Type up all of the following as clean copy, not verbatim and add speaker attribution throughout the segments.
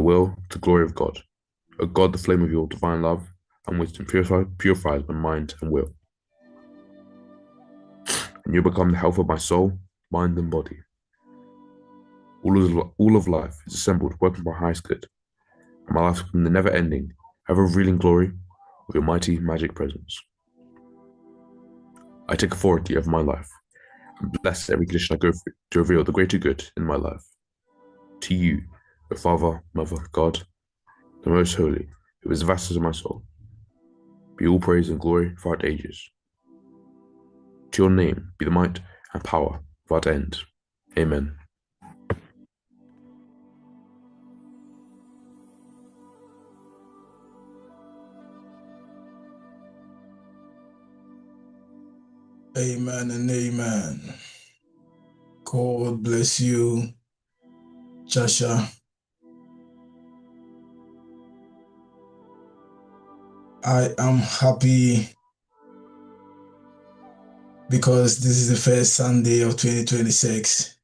Speaker 1: will to the glory of God. O God, the flame of your divine love and wisdom purifies my mind and will. And you become the health of my soul, mind, and body. All of life is assembled, working for highest good, and my life in the never-ending, ever-revealing glory of your mighty magic presence. I take authority over my life and bless every condition I go through to reveal the greater good in my life. To you, the Father, Mother, God, the Most Holy, who is the vastness of my soul, be all praise and glory throughout ages. To your name be the might and power without end. Amen.
Speaker 2: Amen and amen. God bless you, Joshua. I am happy because this is the first Sunday of 2026.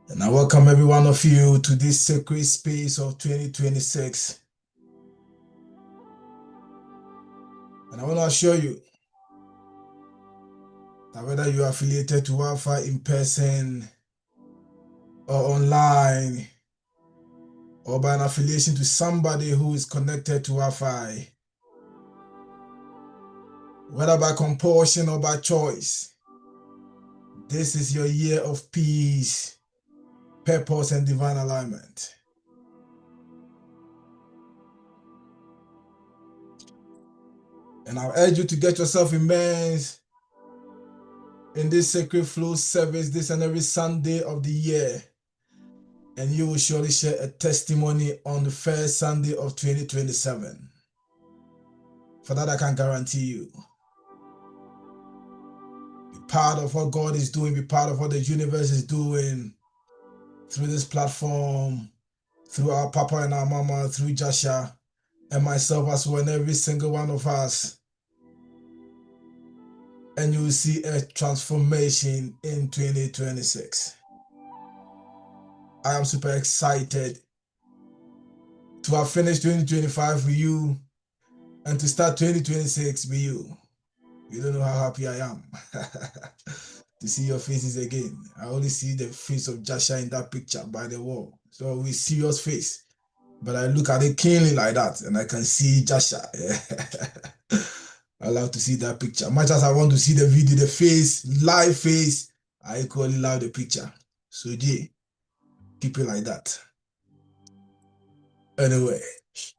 Speaker 2: And I welcome every one of you to this sacred space of 2026. And I want to assure you that whether you are affiliated to Alpha in person or online, or by an affiliation to somebody who is connected to Alpha, whether by compulsion or by choice, this is your year of peace, purpose, and divine alignment. And I urge you to get yourself immersed in this sacred flow service this and every Sunday of the year. And you will surely share a testimony on the first Sunday of 2027. For that, I can guarantee you. Be part of what God is doing, be part of what the universe is doing through this platform, through our Papa and our Mama, through Joshua and myself as well, and every single one of us. And you will see a transformation in 2026. I am super excited to have finished 2025 with you and to start 2026 with you. You don't know how happy I am to see your faces again. I only see the face of Joshua in that picture by the wall. So we see your face, but I look at it keenly like that and I can see Joshua. I love to see that picture. Much as I want to see the video, the face, live face, I equally love the picture. So Jay, keep it like that. Anyway,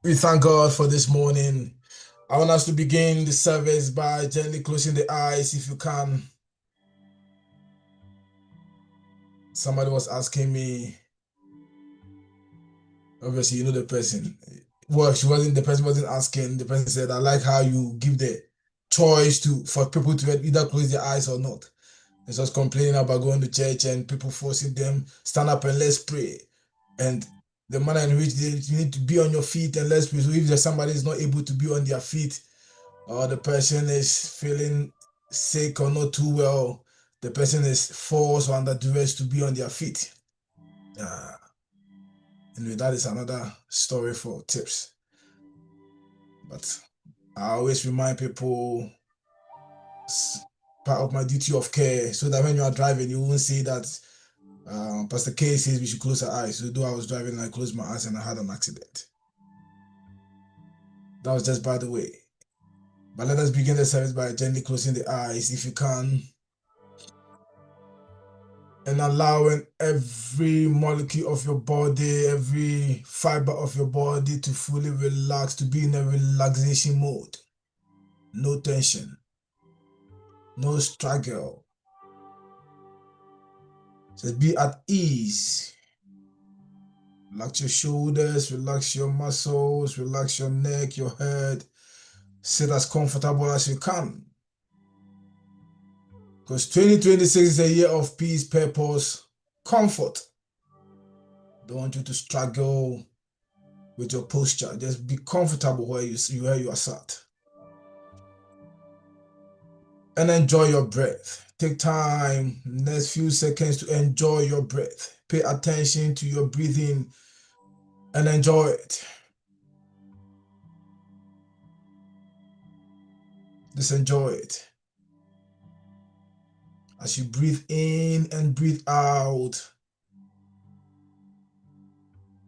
Speaker 2: we thank God for this morning. I want us to begin the service by gently closing the eyes if you can. Somebody was asking me, obviously you know the person. Well, the person wasn't asking. The person said, I like how you give the choice for people to either close their eyes or not. It's just complaining about going to church and people forcing them, stand up and let's pray. And the manner in which you need to be on your feet and let's pray. So if somebody is not able to be on their feet, or the person is feeling sick or not too well, the person is forced or under duress to be on their feet. Anyway, that is another story for tips. But I always remind people, part of my duty of care, so that when you are driving, you won't see that Pastor K says we should close our eyes. So though I was driving and I closed my eyes and I had an accident. That was just by the way. But let us begin the service by gently closing the eyes if you can. And allowing every molecule of your body, every fiber of your body to fully relax, to be in a relaxation mode. No tension, no struggle. Just be at ease. Relax your shoulders, relax your muscles, relax your neck, your head. Sit as comfortable as you can. Because 2026 is a year of peace, purpose, comfort. Don't want you to struggle with your posture. Just be comfortable where you are sat. And enjoy your breath. Take time, next few seconds to enjoy your breath. Pay attention to your breathing and enjoy it. Just enjoy it. As you breathe in and breathe out,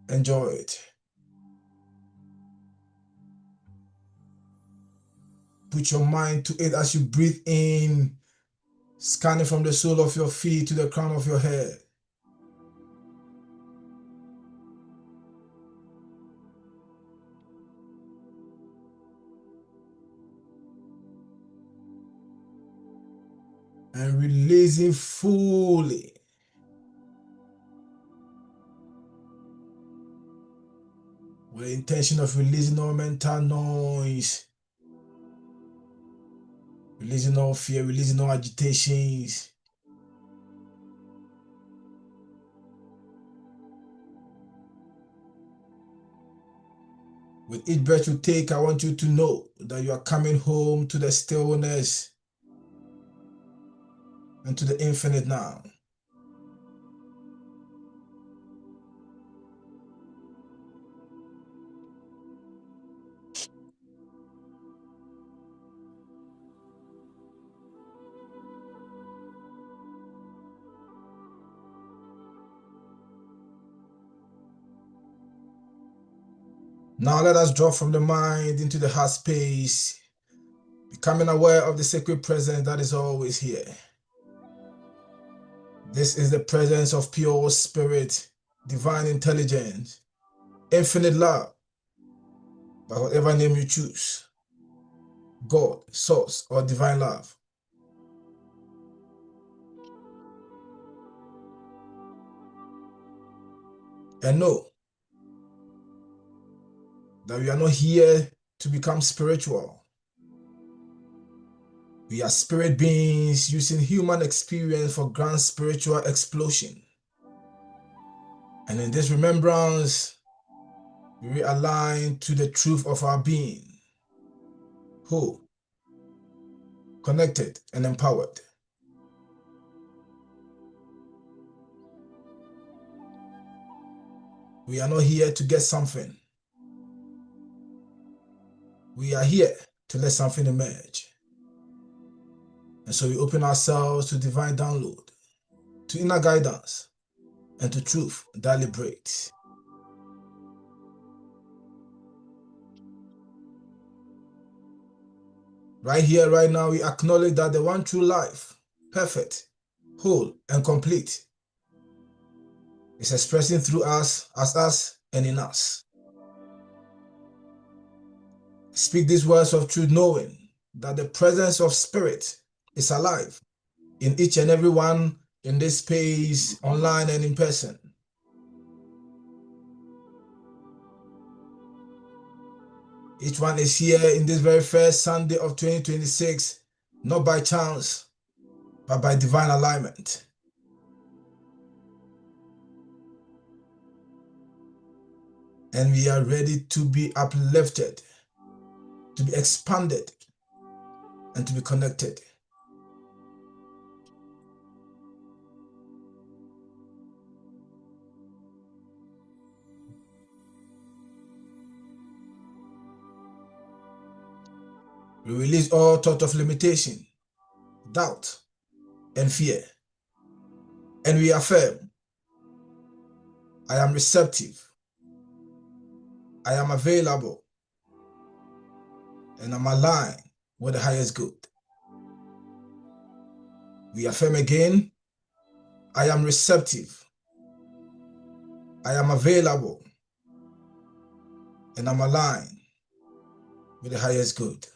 Speaker 2: enjoy it. Put your mind to it as you breathe in, scanning from the sole of your feet to the crown of your head. And releasing fully. With the intention of releasing all mental noise, releasing all fear, releasing all agitations. With each breath you take, I want you to know that you are coming home to the stillness and to the infinite now. Now let us drop from the mind into the heart space, becoming aware of the sacred presence that is always here. This is the presence of pure spirit, divine intelligence, infinite love, by whatever name you choose, God, source, or divine love. And know that we are not here to become spiritual. We are spirit beings using human experience for grand spiritual explosion. And in this remembrance, we realign to the truth of our being, whole, connected, and empowered. We are not here to get something. We are here to let something emerge. And so we open ourselves to divine download, to inner guidance, and to truth that liberates. Right here, right now, we acknowledge that the one true life, perfect, whole, and complete, is expressing through us, as us, and in us. Speak these words of truth, knowing that the presence of spirit is alive in each and every one in this space, online and in person. Each one is here in this very first Sunday of 2026, not by chance, but by divine alignment. And we are ready to be uplifted, to be expanded, and to be connected. We release all thought of limitation, doubt, and fear. And we affirm, I am receptive, I am available, and I'm aligned with the highest good. We affirm again, I am receptive, I am available, and I'm aligned with the highest good.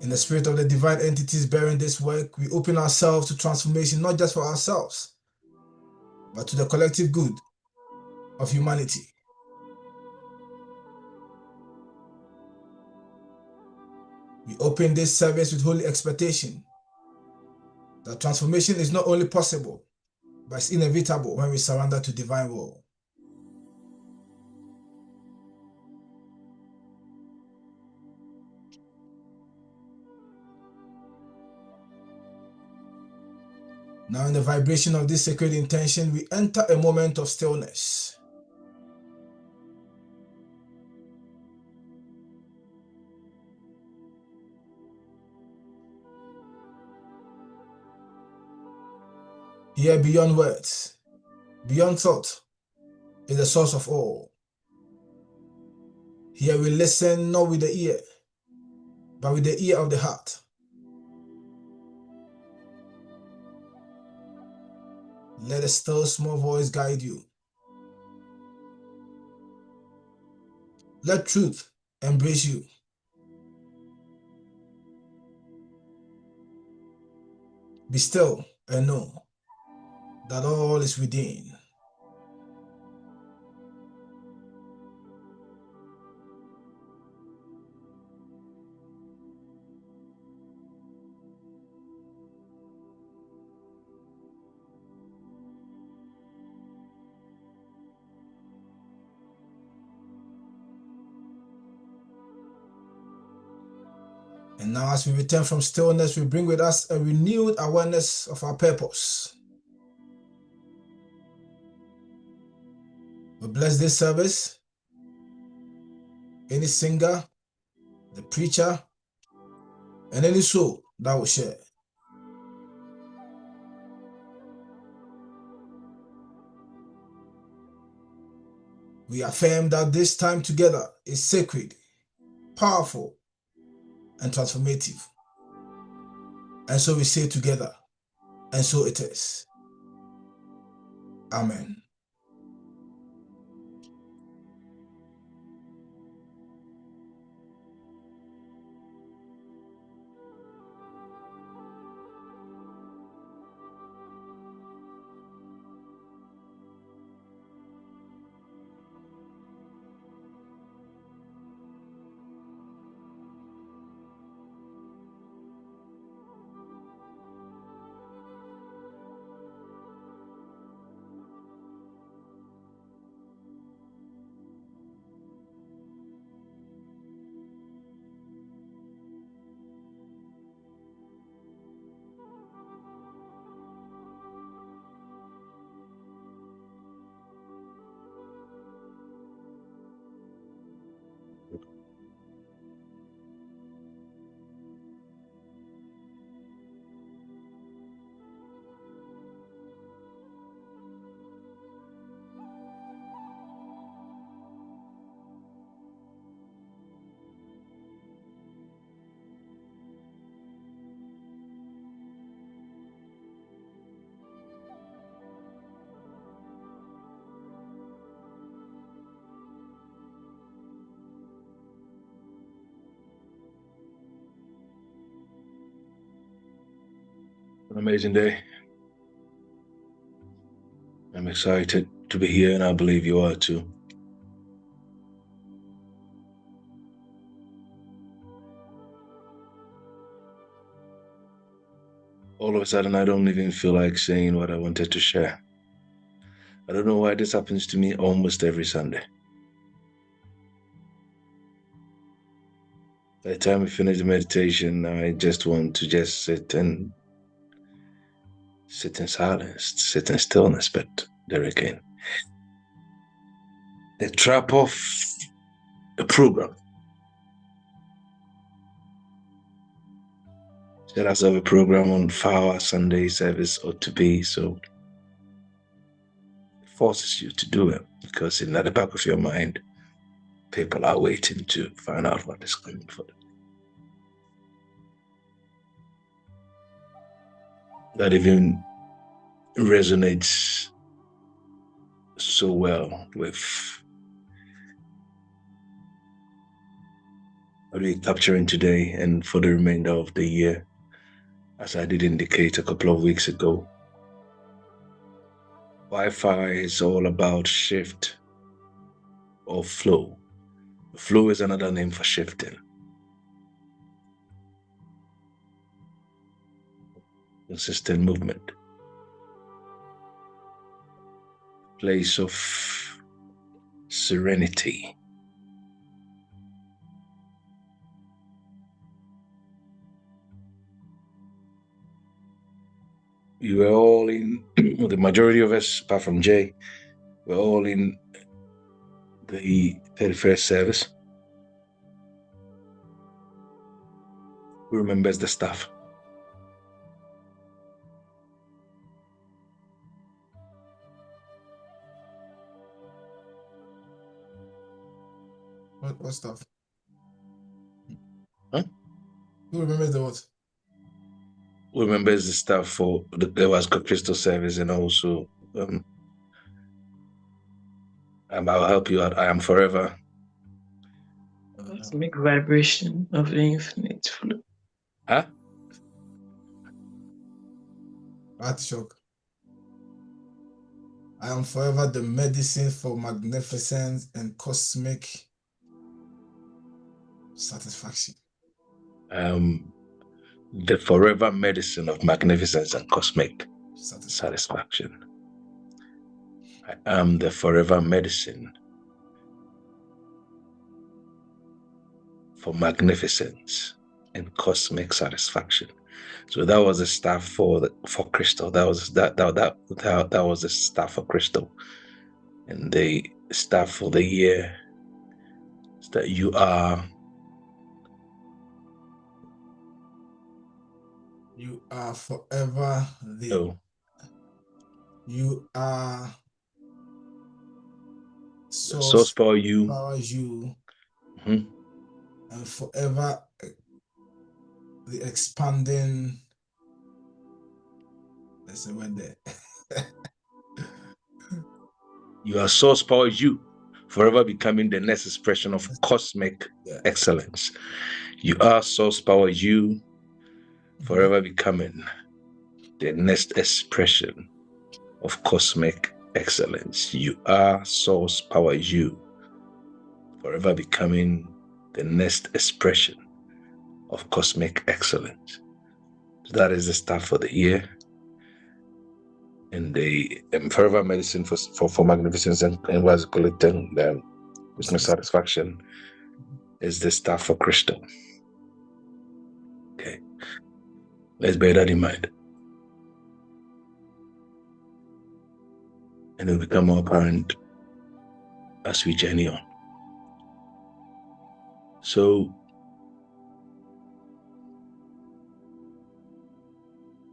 Speaker 2: In the spirit of the divine entities bearing this work, we open ourselves to transformation, not just for ourselves, but to the collective good of humanity. We open this service with holy expectation that transformation is not only possible, but it's inevitable when we surrender to divine will. Now, in the vibration of this sacred intention, we enter a moment of stillness. Here, beyond words, beyond thought, is the source of all. Here we listen not with the ear, but with the ear of the heart. Let a still small voice guide you. Let truth embrace you. Be still and know that all is within. And now, as we return from stillness, we bring with us a renewed awareness of our purpose. We bless this service, any singer, the preacher, and any soul that will share. We affirm that this time together is sacred, powerful, and transformative. And so we say together, and so it is. Amen.
Speaker 3: An amazing day. I'm excited to be here, and I believe you are too. All of a sudden, I don't even feel like saying what I wanted to share. I don't know why this happens to me almost every Sunday. By the time we finish the meditation, I just want to just sit in silence, sit in stillness. But there again, the trap of the program. Set us up a program on 4-hour Sunday service ought to be, so it forces you to do it because in the back of your mind, people are waiting to find out what is coming for them. That even resonates so well with what we're capturing today and for the remainder of the year. As I did indicate a couple of weeks ago, Wi-Fi is all about shift or flow. Flow is another name for shifting. Consistent movement. Place of serenity. we were all in, the majority of us, apart from Jay, we're all in the 31st service. Who remembers the staff?
Speaker 2: What stuff?
Speaker 3: Huh?
Speaker 2: Who remembers the what?
Speaker 3: Who remembers the staff for there was Crystal service, and also I'll help you out. I am forever.
Speaker 4: Cosmic vibration of the infinite flow.
Speaker 3: Huh?
Speaker 2: Artichoke. I am forever the medicine for magnificence and cosmic satisfaction.
Speaker 3: The forever medicine of magnificence and cosmic satisfaction. I am the forever medicine for magnificence and cosmic satisfaction. So that was the staff for Crystal. That was the staff for Crystal, and the staff for the year is that you are
Speaker 2: forever the.
Speaker 3: Oh.
Speaker 2: You are
Speaker 3: source power you.
Speaker 2: And forever the expanding. There's a word there.
Speaker 3: You are source power you, forever becoming the next expression of cosmic excellence. You are source power you, forever becoming the next expression of cosmic excellence. You are source power you, forever becoming the next expression of cosmic excellence. So that is the start for the year. And the forever medicine for magnificence and what's called the cosmic satisfaction is the staff for Crystal. Okay, let's bear that in mind, and it will become more apparent as we journey on. So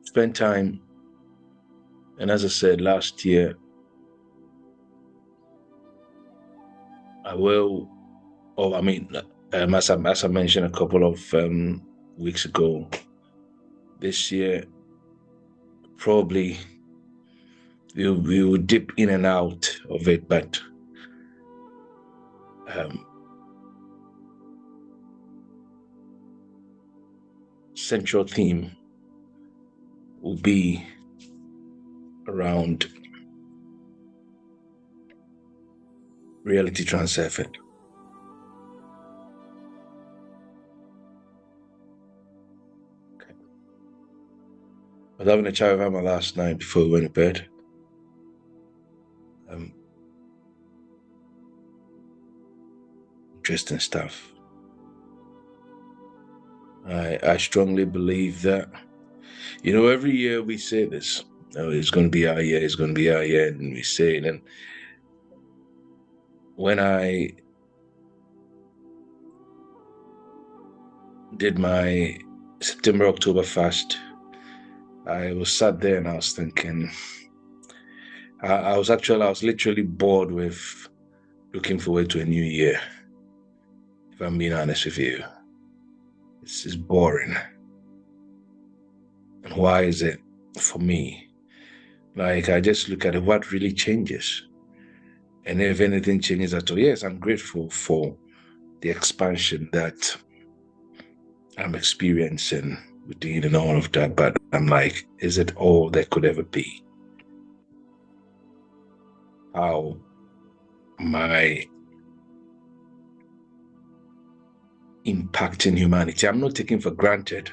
Speaker 3: spend time, and as I said last year, as I mentioned a couple of weeks ago, this year probably we will dip in and out of it, but central theme will be around reality transurfing. Okay. I was having a chat with Emma last night before we went to bed. Interesting stuff. I strongly believe that, every year we say this, it's going to be our year, it's going to be our year, and we say it. And when I did my September-October fast, I was sat there and I was thinking, I was literally bored with looking forward to a new year. If I'm being honest with you, this is boring. And why is it for me? Like, I just look at it, what really changes? And if anything changes at all, yes, I'm grateful for the expansion that I'm experiencing within and all of that, but I'm like, is it all there could ever be? How am I impacting humanity? I'm not taking for granted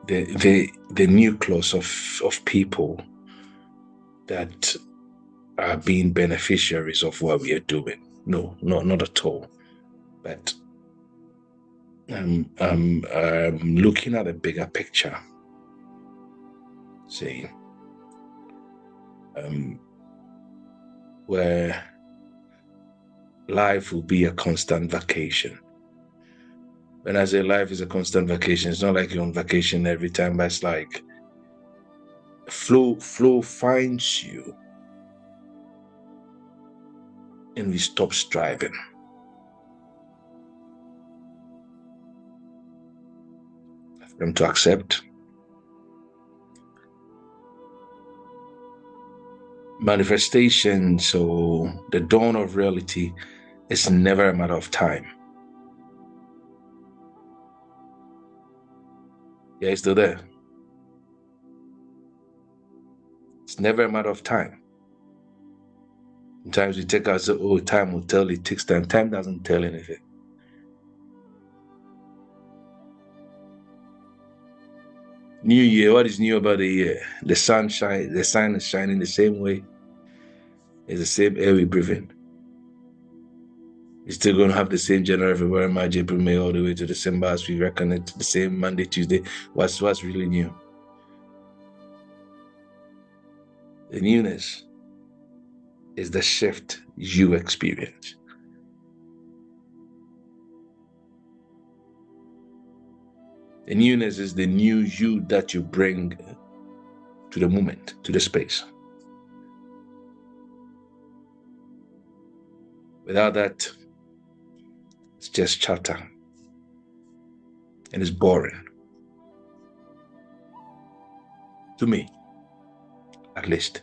Speaker 3: the nucleus of people that are being beneficiaries of what we are doing. No, not at all. But I'm looking at a bigger picture, saying where life will be a constant vacation. When I say life is a constant vacation, it's not like you're on vacation every time, but it's like flow finds you and we stop striving. For them to accept. Manifestation, so the dawn of reality is never a matter of time. Yeah, it's still there. It's never a matter of time. Sometimes we take ourselves, oh, time will tell, it takes time. Time doesn't tell anything. New year, what is new about the year? The sun is shining the same way. It's the same air we breathe in. You're still going to have the same January, February, March, April, May, all the way to December as we reckon it, the same Monday, Tuesday. What's really new? The newness is the shift you experience. The newness is the new you that you bring to the moment, to the space. Without that, it's just chatter. And it's boring. To me, at least.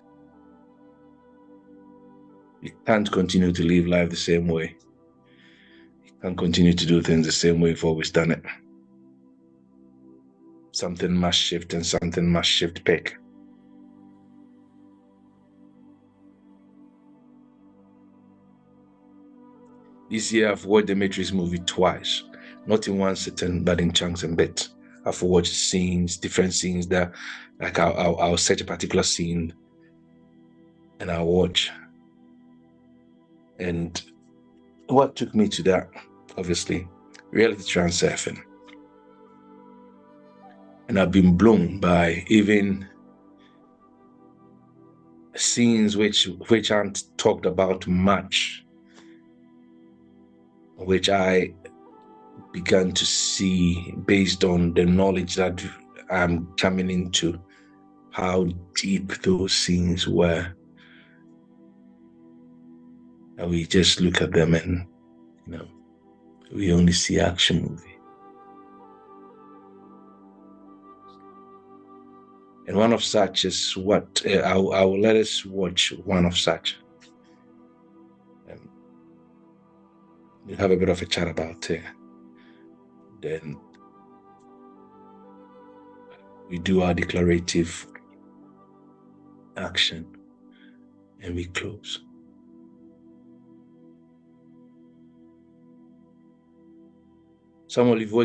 Speaker 3: You can't continue to live life the same way. You can't continue to do things the same way you've always done it. Something must shift and something must shift back. This year I've watched the Matrix movie twice. Not in one sitting, but in chunks and bits. I've watched scenes, different scenes that, like I'll search a particular scene and I'll watch. And what took me to that, obviously, reality transurfing. And I've been blown by even scenes which aren't talked about much, which I began to see based on the knowledge that I'm coming into, how deep those scenes were. And we just look at them and, we only see action movie. And one of such is what I will let us watch one of such. We'll have a bit of a chat about it. Then we do our declarative action and we close. Some of you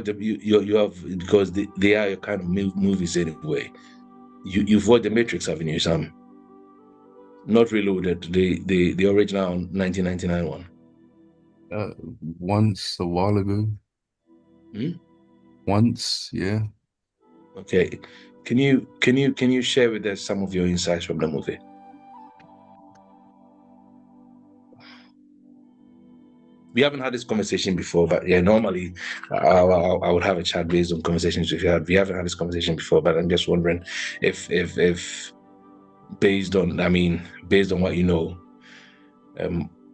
Speaker 3: have, because they are your kind of movies anyway. You've watched The Matrix, haven't you, Sam? Not Reloaded, the original 1999 one.
Speaker 1: Once a while ago. Once, yeah.
Speaker 3: Okay. Can you share with us some of your insights from the movie? We haven't had this conversation before, but yeah, normally I would have a chat based on conversations we've had. We haven't had this conversation before, but I'm just wondering if based on what you know,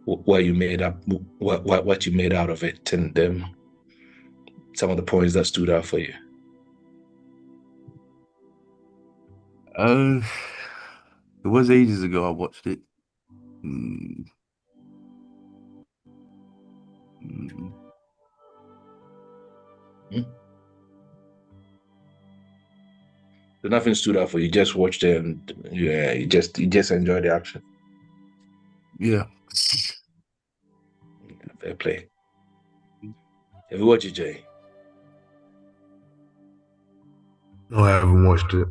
Speaker 3: what you made up, what you made out of it, and some of the points that stood out for you.
Speaker 1: It was ages ago I watched it.
Speaker 3: So nothing stood out for you. Just watched it and you just enjoyed the action.
Speaker 1: Yeah.
Speaker 3: Fair play. Have you watched it, Jay?
Speaker 1: No, I haven't watched it.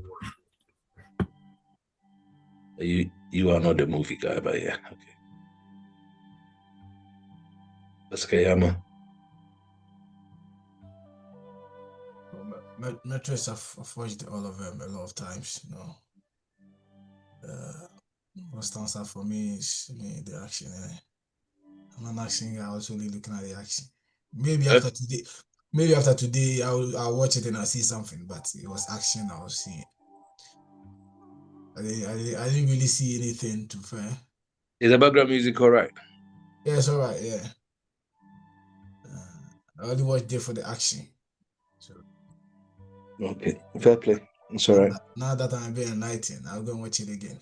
Speaker 3: You are not the movie guy, but yeah, okay. That's okay, Yama.
Speaker 2: Matrix, I've watched all of them a lot of times, What stands out for me is the action. I'm an action guy. I was only looking at the action. Maybe after today, I'll watch it and I'll see something. But it was action I was seeing. I didn't really see anything to fair.
Speaker 3: Is the background music all right?
Speaker 2: Yeah, it's all right. Yeah. I only watched it for the action. So
Speaker 3: Okay, fair play. It's all right.
Speaker 2: now that I'm being enlightened, I'll go and watch it again.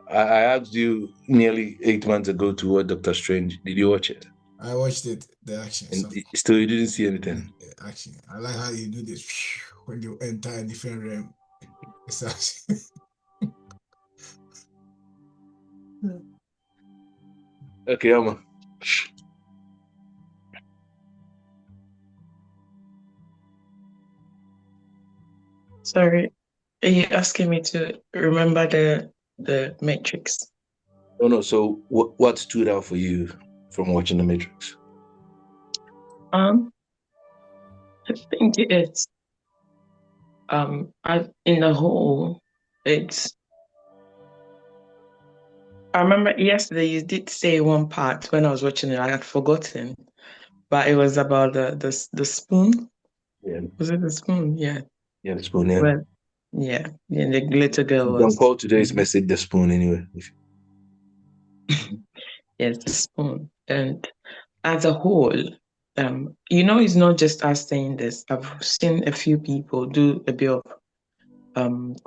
Speaker 3: I asked you nearly 8 months ago to watch Doctor Strange. Did you watch it?
Speaker 2: I watched it, the action.
Speaker 3: And
Speaker 2: So
Speaker 3: still you didn't see anything.
Speaker 2: action. I like how you do this when you enter a different realm. It's action.
Speaker 3: Okay, Amma.
Speaker 4: Sorry, are you asking me to remember the Matrix?
Speaker 3: Oh no. So what stood out for you from watching The Matrix?
Speaker 4: I think it's in the whole, it's. I remember yesterday you did say one part when I was watching it. I had forgotten, but it was about the spoon.
Speaker 3: Yeah.
Speaker 4: Was it the spoon? Yeah.
Speaker 3: Yeah, the spoon. Yeah.
Speaker 4: Well, yeah. And the little girl
Speaker 3: You can
Speaker 4: was.
Speaker 3: call today's message the spoon anyway.
Speaker 4: Yes, the spoon. And as a whole, it's not just us saying this. I've seen a few people do a bit of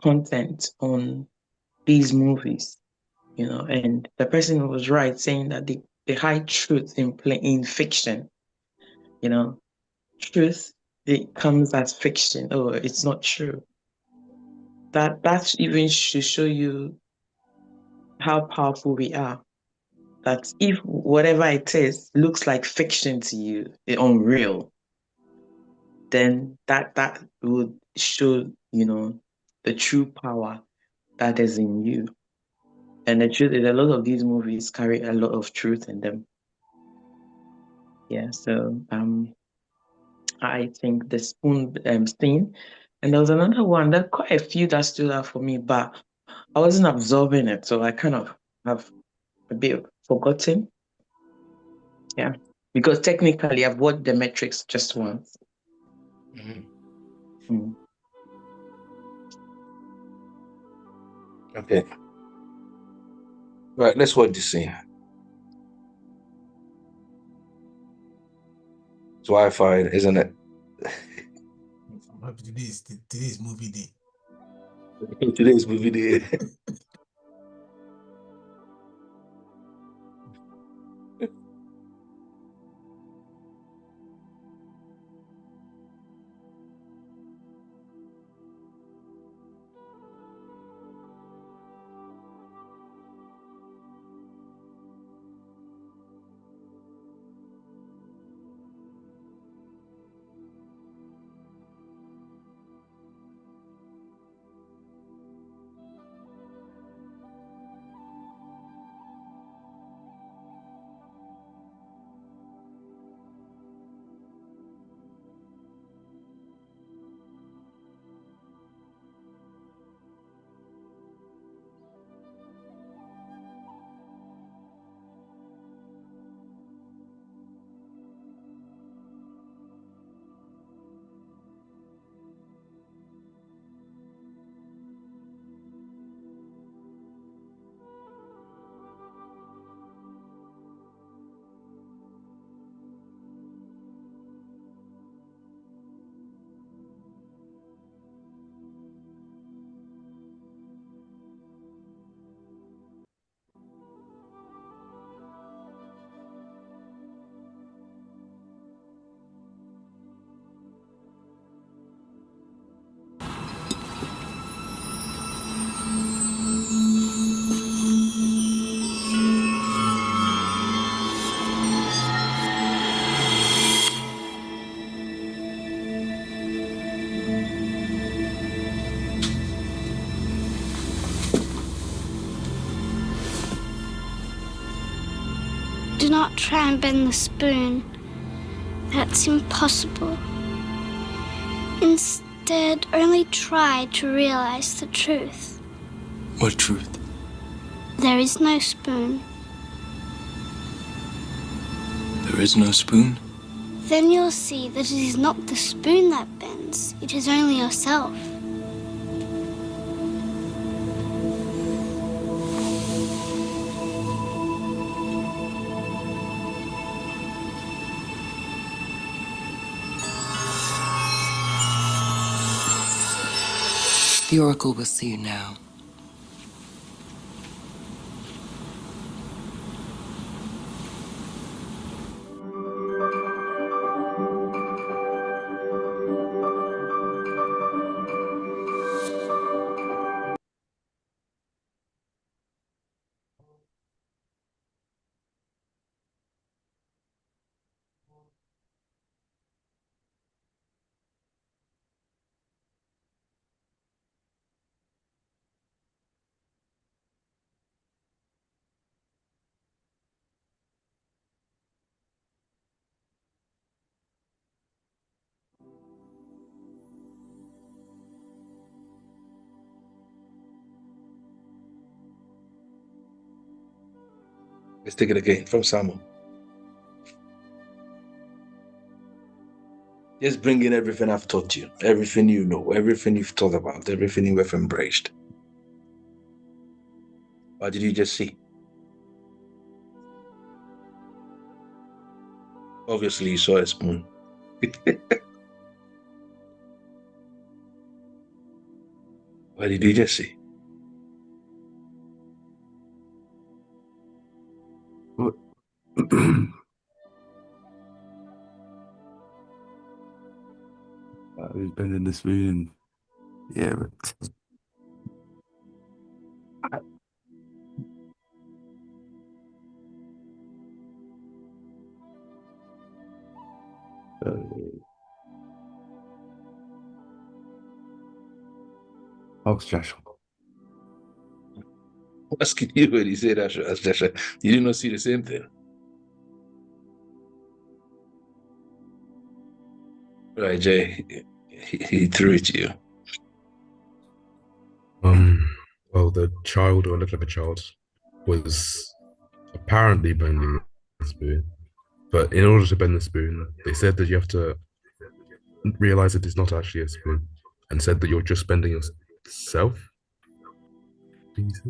Speaker 4: content on these movies, and the person was right saying that the high truth in fiction, truth, it comes as fiction. Oh, it's not true. That even should show you how powerful we are. That if whatever it is looks like fiction to you, unreal, then that would show, the true power that is in you. And the truth is, a lot of these movies carry a lot of truth in them. Yeah, so I think the spoon thing, and there was another one. There are quite a few that stood out for me, but I wasn't absorbing it, so I kind of have a bit forgotten. Yeah, because technically I've watched The Matrix just once.
Speaker 3: Okay. Right, let's watch this scene. It's Wi-Fi, isn't it?
Speaker 2: I'm happy today's movie day.
Speaker 3: Today's movie day.
Speaker 5: Do not try and bend the spoon. That's impossible. Instead, only try to realize the truth.
Speaker 6: What truth?
Speaker 5: There is no spoon.
Speaker 6: There is no spoon?
Speaker 5: Then you'll see that it is not the spoon that bends, it is only yourself.
Speaker 6: The Oracle will see you now.
Speaker 3: Let's take it again from Samuel. Just bring in everything I've taught you, everything you know, everything you've thought about, everything you have embraced. What did you just see? Obviously, you saw a spoon. What did you just see?
Speaker 1: What? I was bending the spoon. Yeah, but Ox Joshua.
Speaker 3: I'm asking you when you said that, you did not see the same thing. Right, Jay, he threw it to you.
Speaker 1: Well, the child, or looked like a child, was apparently bending the spoon. But in order to bend the spoon, they said that you have to realize that it's not actually a spoon, and said that you're just bending yourself. It's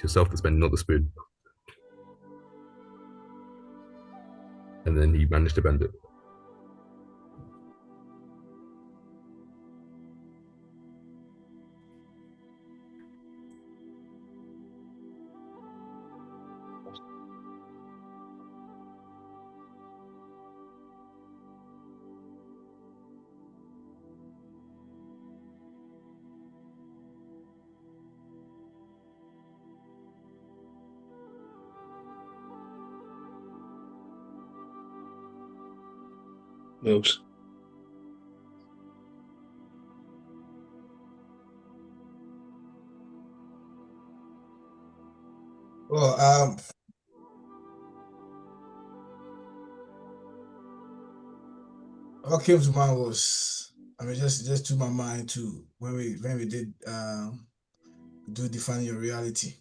Speaker 1: yourself that's bending, not the spoon. And then he managed to bend it.
Speaker 3: Oops.
Speaker 2: Well, what came to mind was, just to my mind too, when we did do defining your reality.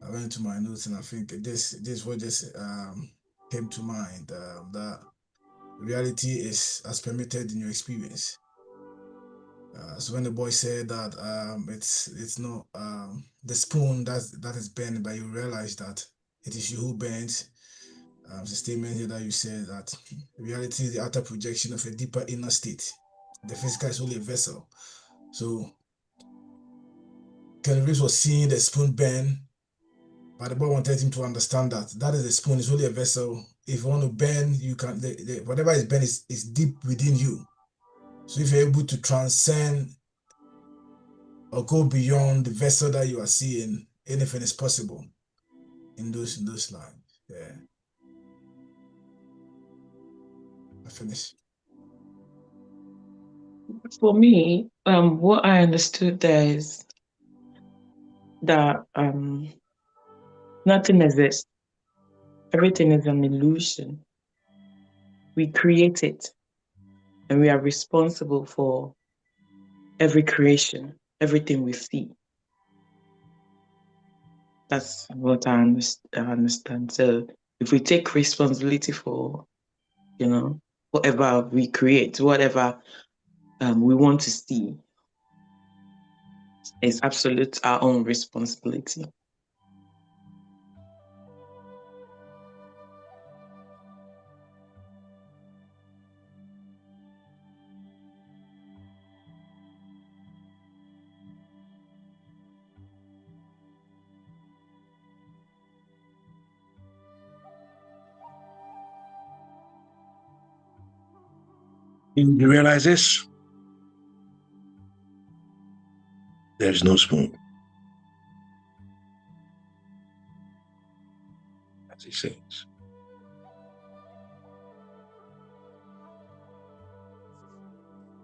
Speaker 2: I went to my notes and I think this what just came to mind, that reality is as permitted in your experience. So when the boy said that it's not the spoon that is bent, but you realize that it is you who bends. The statement here that you said that reality is the outer projection of a deeper inner state. The physical is only a vessel. So Ken Reeves was seeing the spoon bend, but the boy wanted him to understand that is the spoon, it's only a vessel. If you want to bend, you can, whatever is bent is deep within you. So if you're able to transcend or go beyond the vessel that you are seeing, anything is possible in those lines. Yeah. I finish.
Speaker 4: For me, what I understood there is that nothing exists. Everything is an illusion. We create it, and we are responsible for every creation, everything we see. That's what I understand. So if we take responsibility for, whatever we create, whatever we want to see, it's absolute our own responsibility.
Speaker 3: You realize this? There's no spoon. As he says.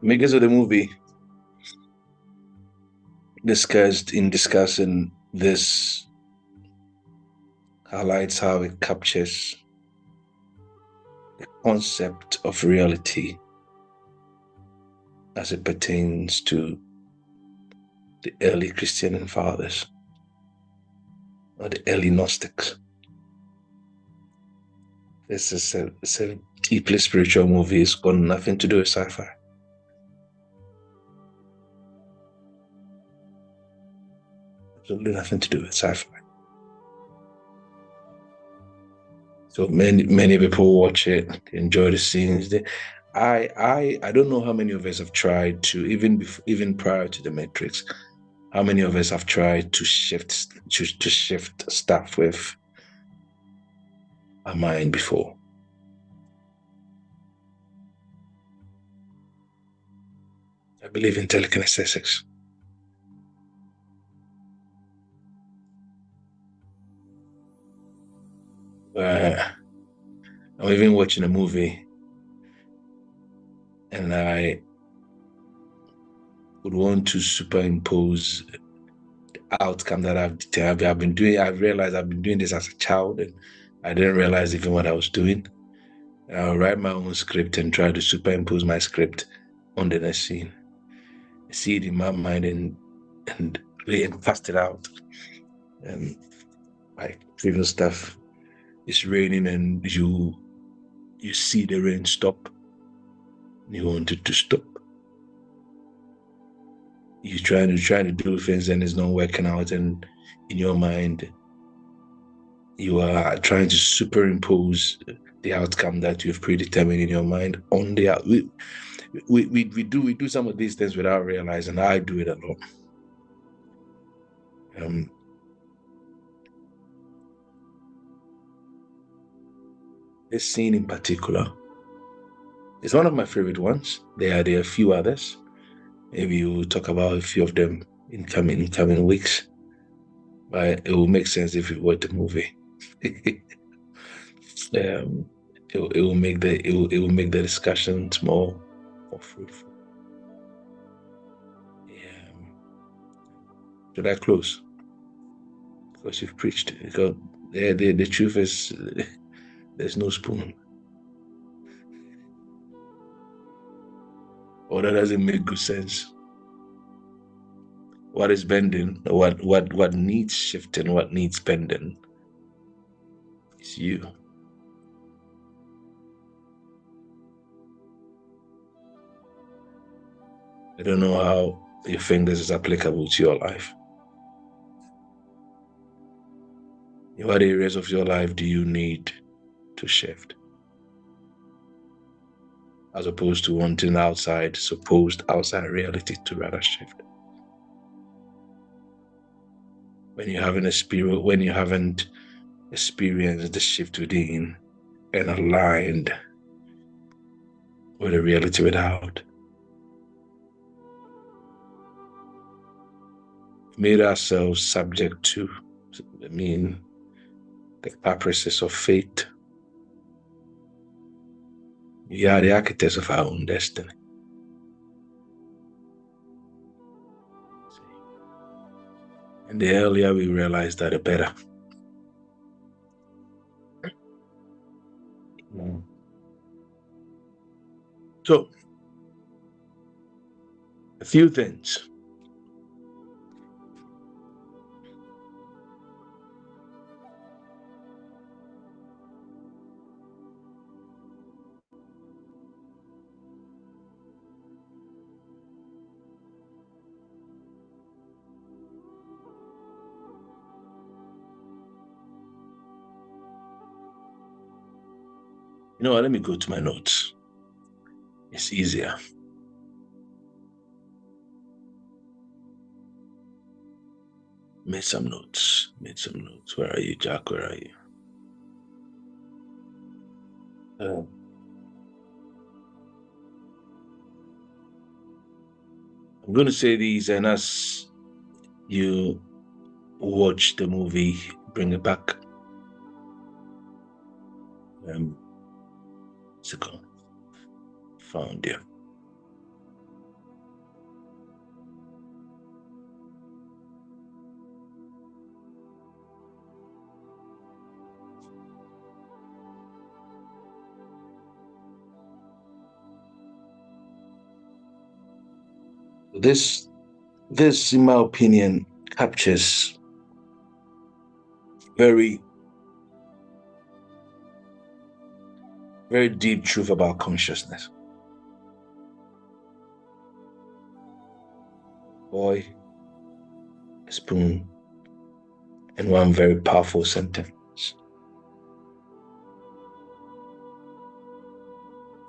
Speaker 3: Makers of the movie discussing this highlights how it captures the concept of reality as it pertains to the early Christian fathers or the early Gnostics. This is a deeply spiritual movie. It's got nothing to do with sci-fi. Absolutely nothing to do with sci-fi. So many people watch it, enjoy the scenes. I don't know how many of us have tried to, even prior to the Matrix, how many of us have tried to shift stuff with our mind before. I believe in telekinesis. I'm even watching a movie and I would want to superimpose the outcome that I've been doing. I've realized I've been doing this as a child and I didn't realize even what I was doing. I'll write my own script and try to superimpose my script on the next scene. I see it in my mind and really cast it out. And like previous stuff, it's raining and you see the rain stop. You want it to stop. You're trying to do things and it's not working out, and in your mind you are trying to superimpose the outcome that you've predetermined in your mind on the out. We do some of these things without realizing. I do it a lot. This scene in particular is one of my favorite ones. There are a few others. Maybe we'll talk about a few of them in coming weeks. But it will make sense if you watch the movie. It will make the discussions more fruitful. Yeah. Should I close? Because you've preached. Because the truth is, there's no spoon. Or that doesn't make good sense. What is bending? What needs shifting? What needs bending? It's you. I don't know how you think this is applicable to your life. In what areas of your life do you need to shift? As opposed to wanting supposed outside reality to rather shift. When you haven't experienced the shift within and aligned with the reality without. Made ourselves subject to, the caprices of fate. We are the architects of our own destiny. And the earlier we realize that, the better. So, a few things. You know what? Let me go to my notes. It's easier. Made some notes. Where are you, Jack? Where are you? I'm going to say these, and as you watch the movie, bring it back. Second. Found you. This, in my opinion, captures very, very deep truth about consciousness. Boy, a spoon, and one very powerful sentence.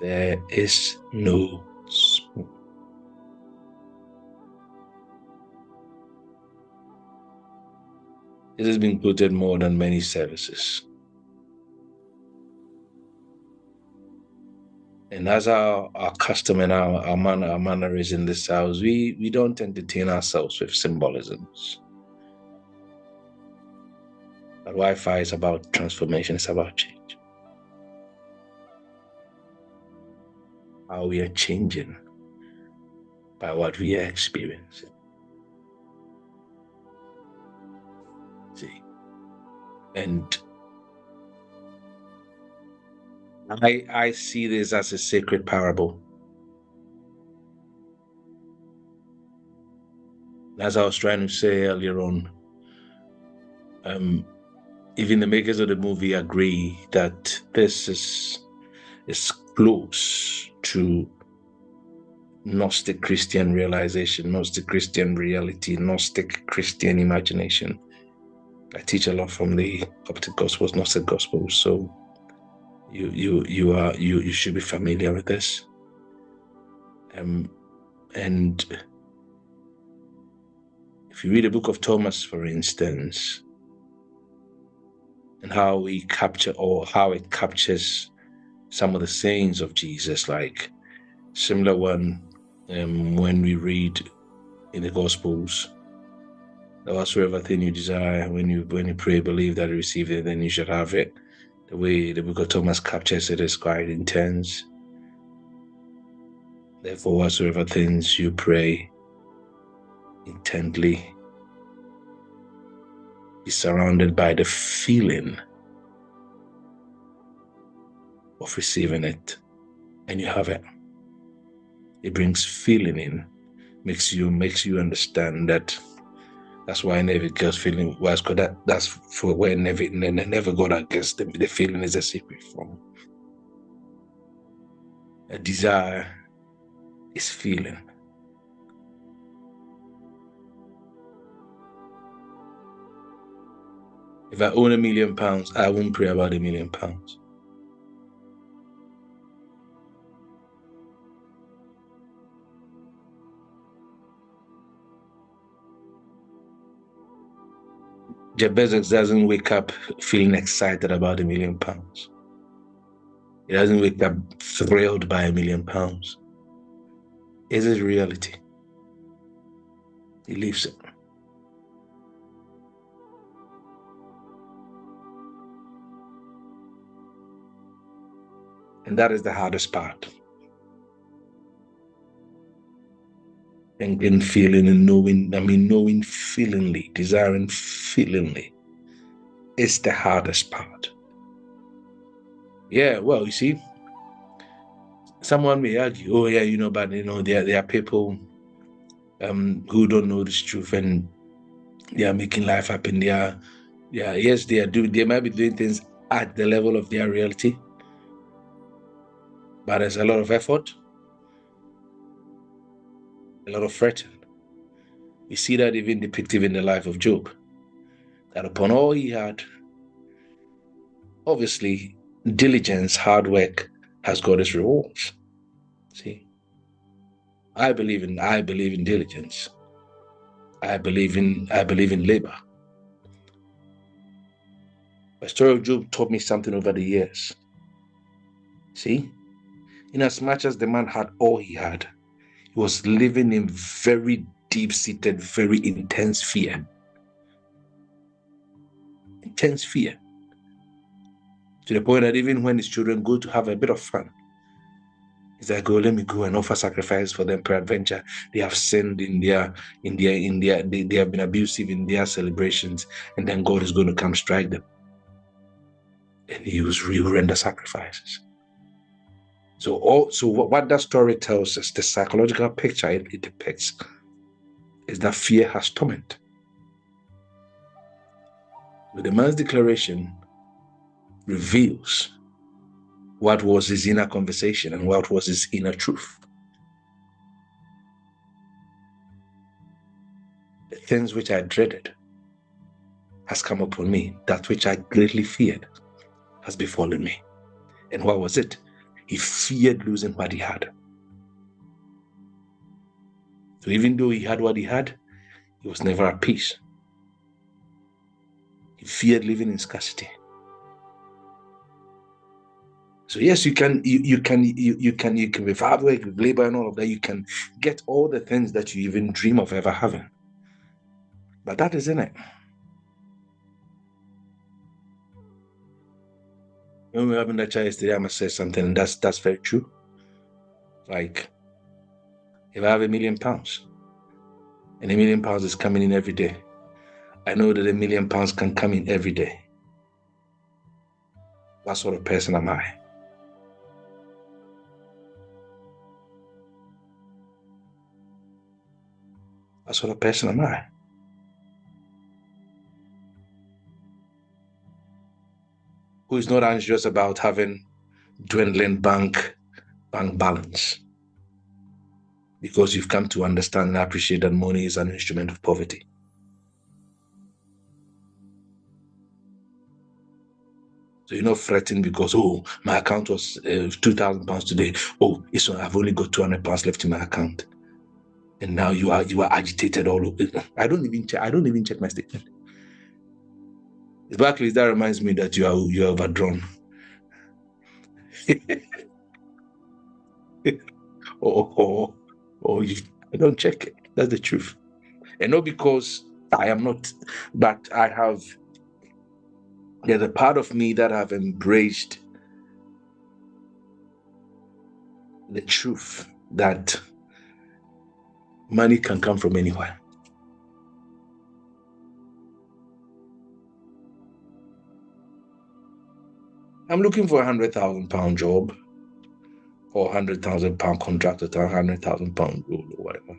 Speaker 3: There is no spoon. It has been quoted more than many services. And as our custom and our manner is in this house, we don't entertain ourselves with symbolisms. But Wi-Fi is about transformation, it's about change. How we are changing by what we are experiencing. See? And I see this as a sacred parable. As I was trying to say earlier on, even the makers of the movie agree that this is close to Gnostic Christian realization, Gnostic Christian reality, Gnostic Christian imagination. I teach a lot from the Coptic Gospels, Gnostic Gospels, so you should be familiar with this. And if you read the book of Thomas, for instance, and how it captures some of the sayings of Jesus, like similar one when we read in the Gospels, whatsoever thing you desire, when you pray, believe that you receive it, then you should have it. The way the book of Thomas captures it is quite intense. Therefore, whatsoever things you pray intently, be surrounded by the feeling of receiving it, and you have it. It brings feeling in, makes you understand that. That's why never gets feeling was good. That's for where never got against them. The feeling is a secret form. A desire is feeling. If I own £1 million, I won't pray about £1 million. Jabez doesn't wake up feeling excited about £1 million. He doesn't wake up thrilled by £1 million. Is it reality? He lives it. And that is the hardest part. Thinking, feeling, and knowing feelingly, desiring feelingly is the hardest part. Yeah, well, you see, someone may argue, oh yeah, but there are people who don't know this truth and they are making life happen. Yes, they might be doing things at the level of their reality, but there's a lot of effort, a lot of fretting. We see that even depicted in the life of Job, that upon all he had, obviously diligence, hard work has got its rewards. See, I believe in diligence. I believe in labor. The story of Job taught me something over the years. See, in as much as the man had all he had, he was living in very deep-seated, very intense fear. Intense fear. To the point that even when his children go to have a bit of fun, he's like, oh, let me go and offer sacrifice for them. Peradventure, they have sinned they have been abusive in their celebrations, and then God is going to come strike them. And he will render sacrifices. So what that story tells us, the psychological picture it depicts, is that fear has torment. But the man's declaration reveals what was his inner conversation and what was his inner truth. The things which I dreaded has come upon me. That which I greatly feared has befallen me. And what was it? He feared losing what he had. So even though he had what he had, he was never at peace. He feared living in scarcity. So yes, you can with hard work, with labor and all of that, you can get all the things that you even dream of ever having. But that isn't it. When we were having that chat yesterday, I must say something, and that's very true. Like, if I have £1 million, and £1 million is coming in every day, I know that £1 million can come in every day. What sort of person am I? What sort of person am I? Who is not anxious about having dwindling bank balance, because you've come to understand and appreciate that money is an instrument of poverty. So you're not fretting because, oh, my account was £2,000 today. Oh, I've only got £200 left in my account, and now you are agitated all over. I don't even check my statement. It's Barclays that reminds me that you're overdrawn. I don't check it. That's the truth. And not because I am not, but there's a part of me that have embraced the truth that money can come from anywhere. I'm looking for £100,000 job, or £100,000 contract, or £100,000 rule, or whatever.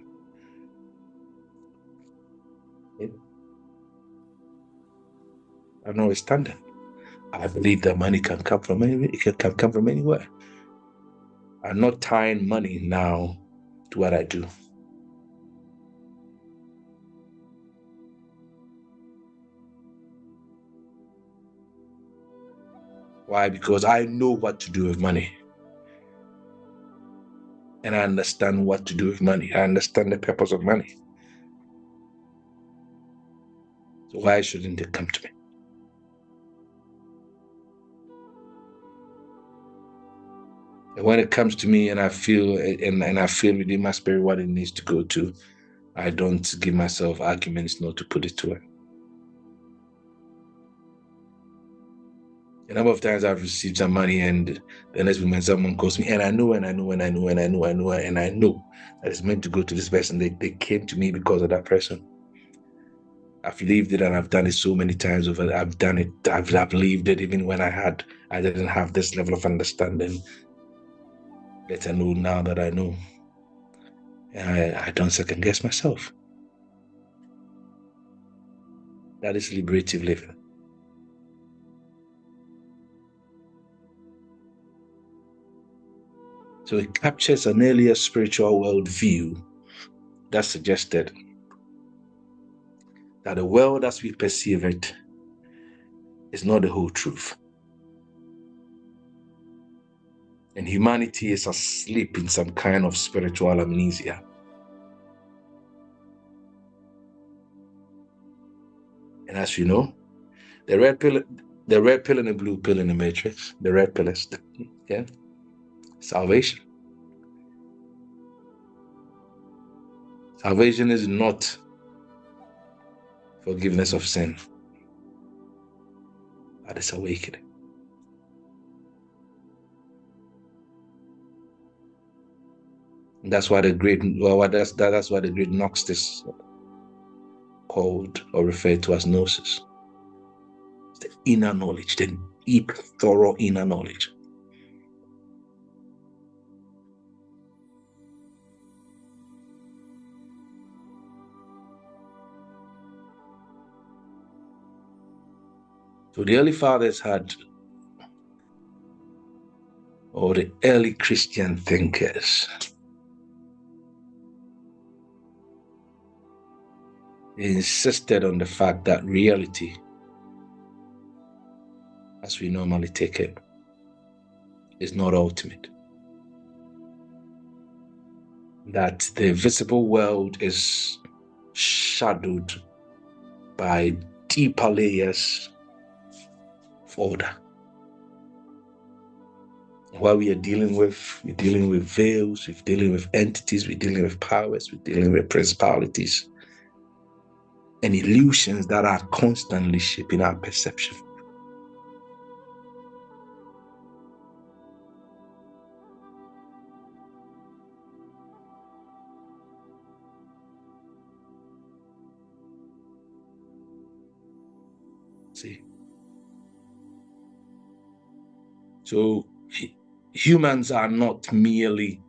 Speaker 3: I'm not standing. I believe that money can come from anywhere. It can come from anywhere. I'm not tying money now to what I do. Why? Because I know what to do with money. And I understand what to do with money. I understand the purpose of money. So why shouldn't it come to me? And when it comes to me and I feel within my spirit what it needs to go to, I don't give myself arguments not to put it to it. A number of times I've received some money, and the next moment someone calls me, and I know that it's meant to go to this person. They came to me because of that person. I've lived it, and I've done it so many times over. I've done it. I've lived it even when I didn't have this level of understanding. Let I know now that I know. I don't second guess myself. That is liberative living. So it captures an earlier spiritual worldview that suggested that the world as we perceive it is not the whole truth. And humanity is asleep in some kind of spiritual amnesia. And as you know, the red pill and the blue pill in the matrix, the red pill is salvation. Salvation is not forgiveness of sin, but it's awakening. That's why the great Gnostics called or referred to as gnosis. It's the inner knowledge, the deep, thorough inner knowledge. So the early fathers had, or the early Christian thinkers, insisted on the fact that reality, as we normally take it, is not ultimate. That the visible world is shadowed by deeper layers of order. What we are dealing with, we're dealing with veils, we're dealing with entities, we're dealing with powers, we're dealing with principalities and illusions that are constantly shaping our perception. See? So humans are not merely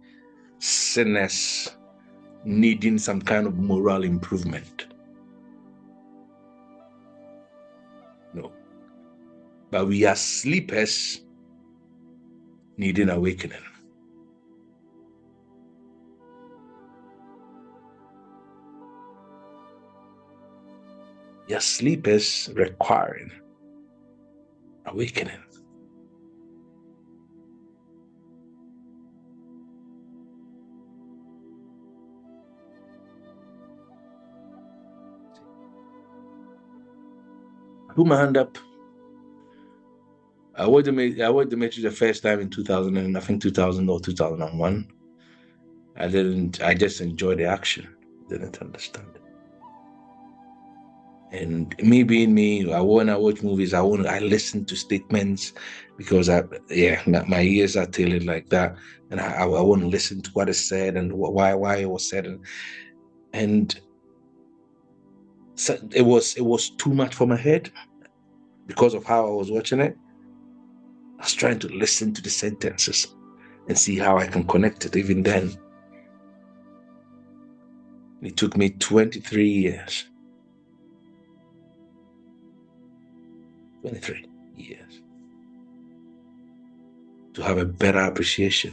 Speaker 3: sinners needing some kind of moral improvement. No. But we are sleepers needing awakening. We are sleepers requiring awakening. I put my hand up. I watched the Matrix the first time in 2000, and I think 2000 or 2001. I just enjoyed the action. Didn't understand it. And me being me, when I watch movies, I listen to statements because my ears are tailored like that, and I want to listen to what is said and why it was said, and so it was too much for my head because of how I was watching it. I was trying to listen to the sentences and see how I can connect it. Even then, it took me 23 years. 23 years to have a better appreciation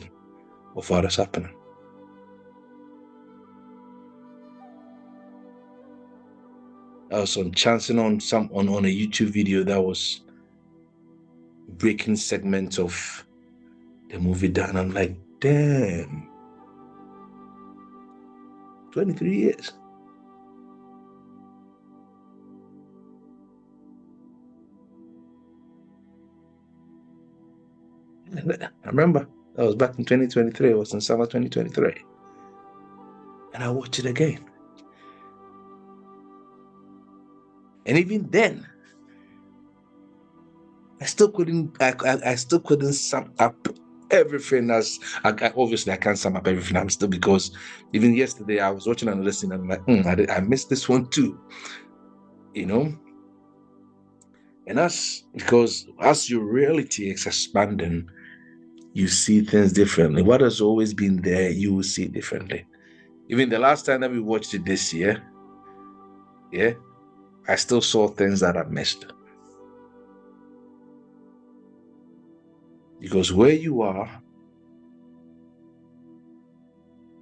Speaker 3: of what is happening. I was chancing on a YouTube video that was breaking segments of the movie down. I'm like, damn, 23 years. I remember that was back in 2023. It was in summer 2023. And I watched it again. And even then, I still couldn't sum up everything. Obviously I can't sum up everything. I'm still, because even yesterday I was watching another scene and I'm like, I missed this one too. And that's because as your reality is expanding, you see things differently. What has always been there, you will see differently. Even the last time that we watched it this year, I still saw things that I missed. Because where you are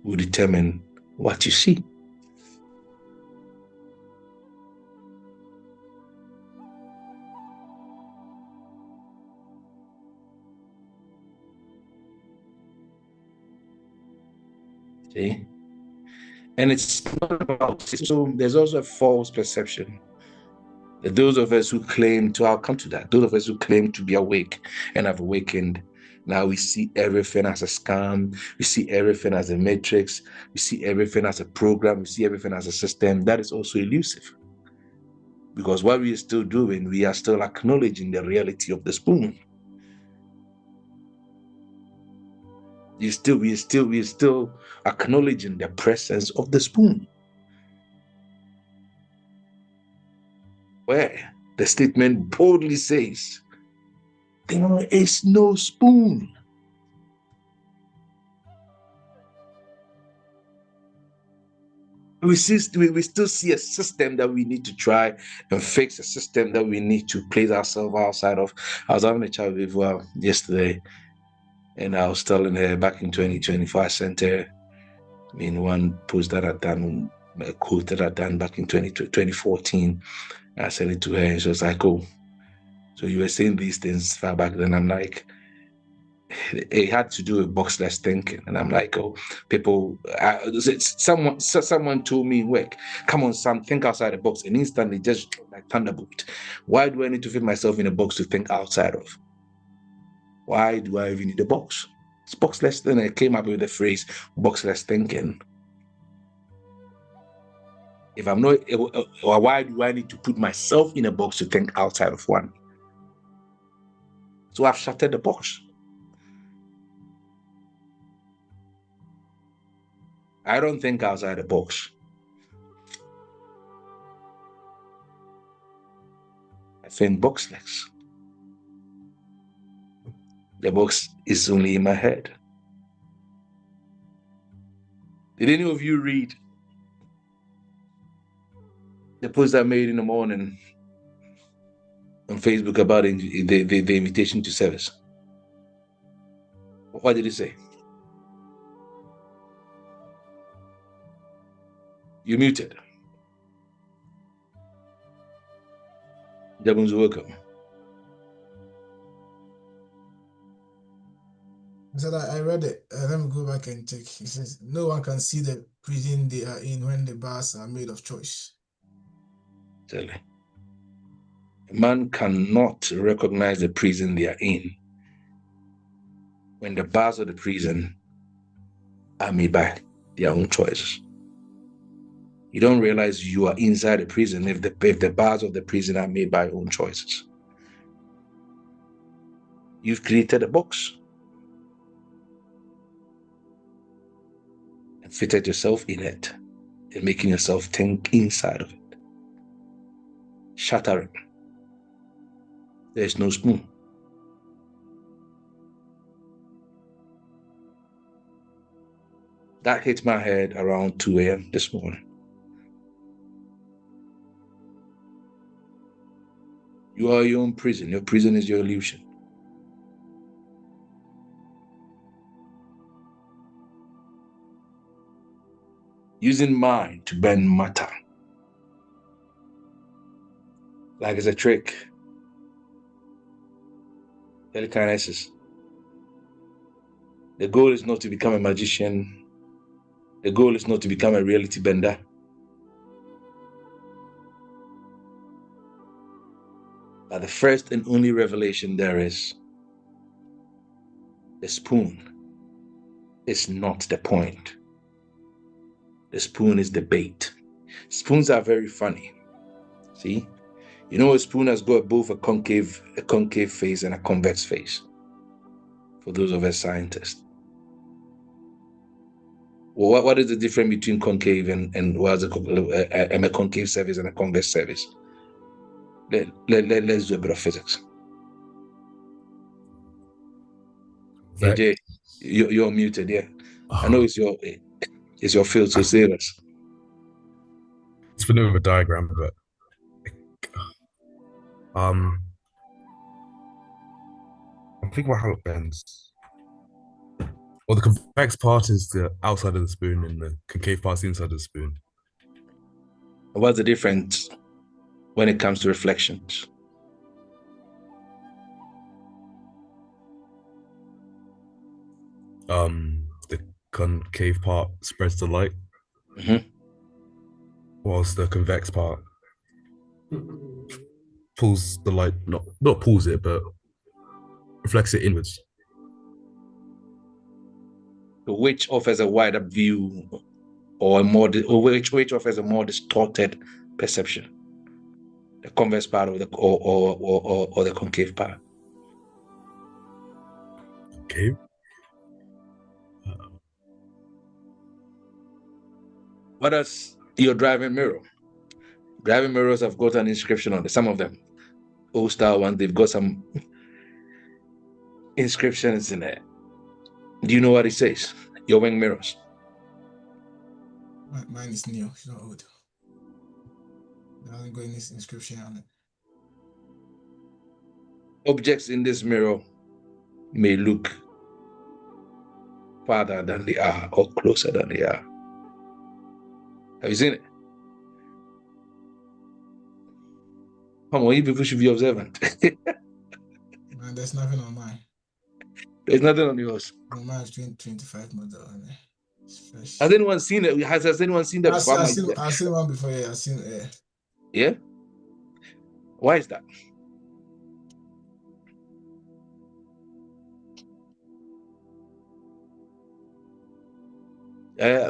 Speaker 3: will determine what you see. See? And it's not about, so there's also a false perception that those of us who claim to, I'll come to that, those of us who claim to be awake and have awakened, now we see everything as a scam, we see everything as a matrix, we see everything as a program, we see everything as a system. That is also elusive. Because what we are still doing, we are still acknowledging the reality of the spoon. We're still acknowledging the presence of the spoon. Where the statement boldly says, there is no spoon. We still see a system that we need to try and fix, a system that we need to place ourselves outside of. I was having a chat with yesterday, and I was telling her back in 2024, I sent her one post that I'd done, a quote that I'd done back in 2014. I sent it to her, and she was like, "Oh, so you were saying these things far back then?" I'm like, it had to do with boxless thinking, and I'm like, "Oh, people." Someone told me, "Work, come on, Sam, think outside the box," and instantly, just like thunderbolt. Why do I need to fit myself in a box to think outside of? Why do I even need a box? It's boxless. Then I came up with the phrase boxless thinking. If I'm not, or why do I need to put myself in a box to think outside of one? So I've shattered the box. I don't think outside the box. I think boxless. The box is only in my head. Did any of you read the post I made in the morning on Facebook about the invitation to service? What did it say? You muted. Jabun's welcome.
Speaker 2: I said I read it. Let me go back and check. He says, no one can see the prison they are in when the bars are made of choice.
Speaker 3: Tell you. A man cannot recognize the prison they are in when the bars of the prison are made by their own choices. You don't realize you are inside the prison if the bars of the prison are made by your own choices. You've created a box and fitted yourself in it and making yourself think inside of it. Shattering. There is no spoon. That hit my head around 2 a.m. this morning. You are your own prison. Your prison is your illusion. Using mind to bend matter. Like it's a trick. Telekinesis. The goal is not to become a magician. The goal is not to become a reality bender. But the first and only revelation there is, the spoon is not the point. The spoon is the bait. Spoons are very funny. See? You know, a spoon has got both a concave face and a convex face. For those of us scientists. Well, what is the difference between concave and what's a concave surface and a convex surface? Let's do a bit of physics. AJ, you're muted, yeah. I know it's your field, so say this.
Speaker 1: It's been over a diagram, but I'm thinking about how it bends. Well, the convex part is the outside of the spoon, and the concave part is the inside of the spoon.
Speaker 3: What's the difference when it comes to reflections?
Speaker 1: The concave part spreads the light, whilst the convex part pulls the light, not pulls it, but reflects it inwards.
Speaker 3: Which offers a wider view, or which offers a more distorted perception? The convex part or the concave part?
Speaker 1: Okay.
Speaker 3: What does your driving mirror? Driving mirrors have got an inscription on it. Some of them, old style ones, they've got some inscriptions in there. Do you know what it says? Your wing mirrors.
Speaker 2: Mine is new. It's not old. There hasn't got any inscription on it.
Speaker 3: Objects in this mirror may look farther than they are or closer than they are. Have you seen it? Come on, you people should be observant.
Speaker 2: Man, there's nothing on mine.
Speaker 3: There's nothing on yours.
Speaker 2: No, mine is 2025 model on it. It's fresh.
Speaker 3: Has anyone seen it? Has anyone seen that before?
Speaker 2: I've seen one before. Yeah, I've seen it.
Speaker 3: Yeah? Why is that?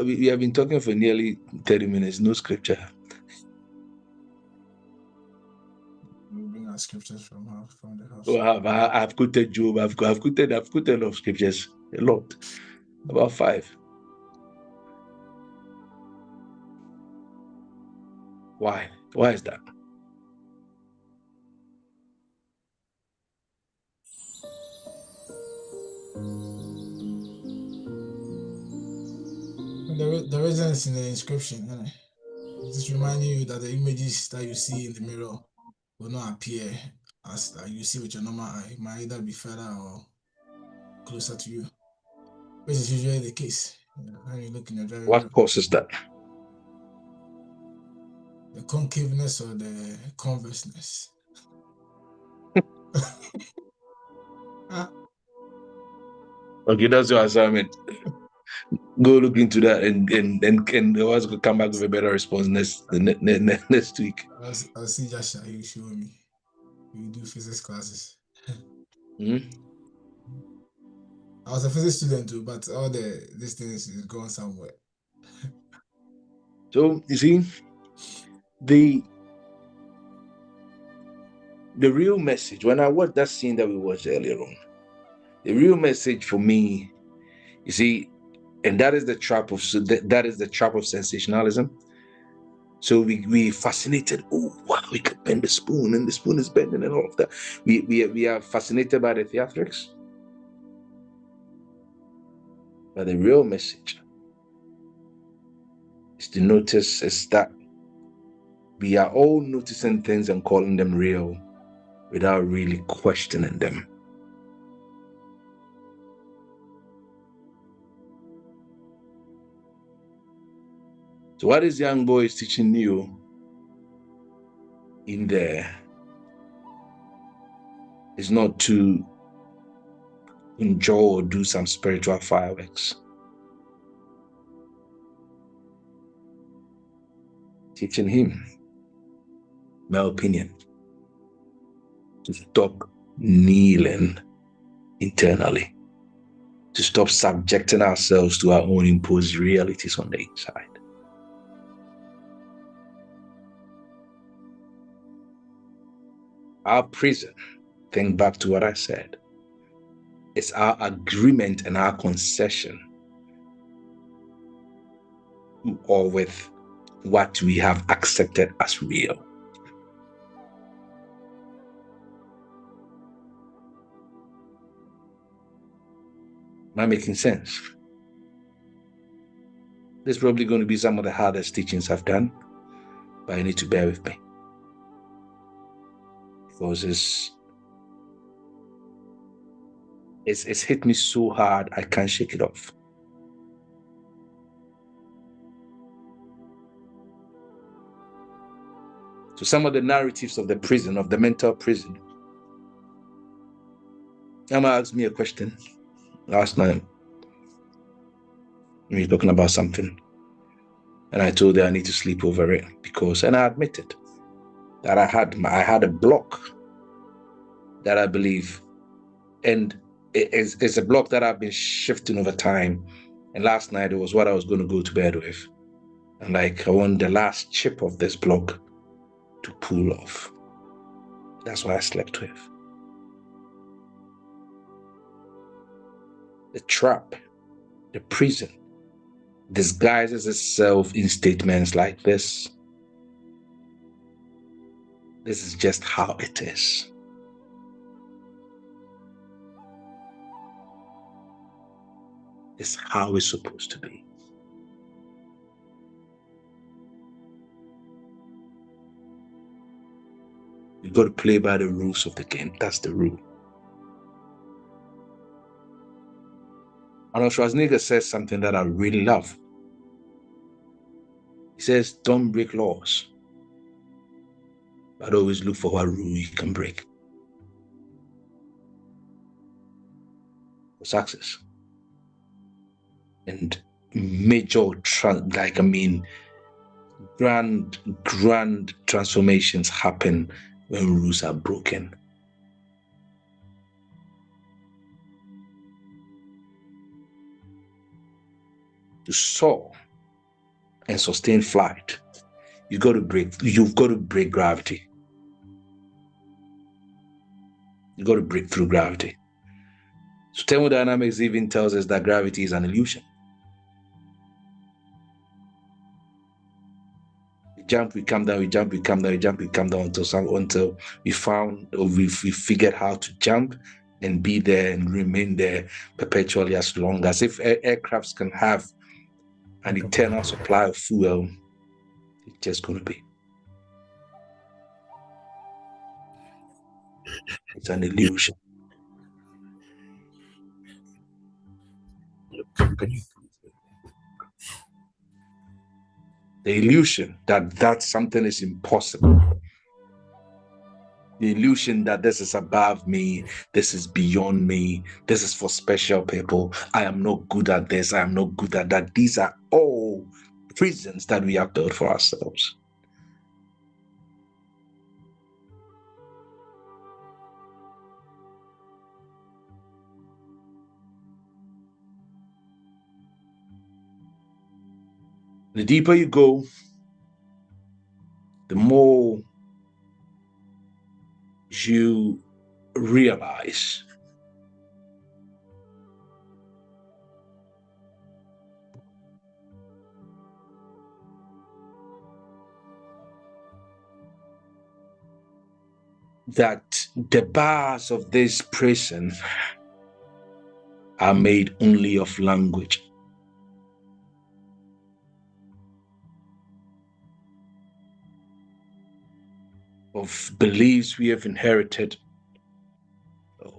Speaker 3: We have been talking for nearly 30 minutes. No scripture.
Speaker 2: We bring our scriptures from the house.
Speaker 3: Well, I've quoted Job. I've quoted a lot of scriptures. A lot. About 5. Why? Why is that?
Speaker 2: The reason is in the inscription, isn't it? It's just reminding you that the images that you see in the mirror will not appear as you see with your normal eye. It might either be further or closer to you, which is usually the case when you look in your driving mirror.
Speaker 3: What causes that?
Speaker 2: The concaveness or the convexness.
Speaker 3: Okay, that's your assignment. Go look into that and the ones will come back with a better response next week.
Speaker 2: I'll see Joshua, you show me. You do physics classes.
Speaker 3: I
Speaker 2: was a physics student too, but all these things is going somewhere.
Speaker 3: So you see, the real message, when I watched that scene that we watched earlier on, the real message for me, you see, and that is the trap of sensationalism. So we fascinated. Oh wow, we could bend the spoon, and the spoon is bending, and all of that. We are fascinated by the theatrics, but the real message is to notice is that we are all noticing things and calling them real without really questioning them. So what this young boy is teaching you in there is not to enjoy or do some spiritual fireworks. Teaching him, my opinion, to stop kneeling internally, to stop subjecting ourselves to our own imposed realities on the inside. Our prison, think back to what I said, it's our agreement and our concession or with what we have accepted as real. Am I making sense? This is probably going to be some of the hardest teachings I've done, but you need to bear with me. Because it's hit me so hard, I can't shake it off. So some of the narratives of the prison, of the mental prison. Emma asked me a question last night. We were talking about something. And I told her I need to sleep over it because, and I admitted that I had a block that I believe, and it's a block that I've been shifting over time. And last night it was what I was going to go to bed with. And like, I want the last chip of this block to pull off. That's what I slept with. The trap, the prison, disguises itself in statements like this. This is just how it is. It's how it's supposed to be. You've got to play by the rules of the game. That's the rule. Arnold Schwarzenegger says something that I really love. He says, don't break laws, but always look for what rule you can break for success. And major, grand transformations happen when rules are broken. To soar and sustain flight, you've got to break gravity. You've got to break through gravity. So thermodynamics even tells us that gravity is an illusion. We jump, we come down, we jump, we come down, we jump, we come down until we found, or we figured how to jump and be there and remain there perpetually as long as if aircrafts can have an eternal supply of fuel, it's just going to be. It's an illusion. The illusion that something is impossible. The illusion that this is above me, this is beyond me, this is for special people, I am not good at this, I am not good at that. These are all prisons that we have built for ourselves. The deeper you go, the more you realize that the bars of this prison are made only of language. Of beliefs we have inherited,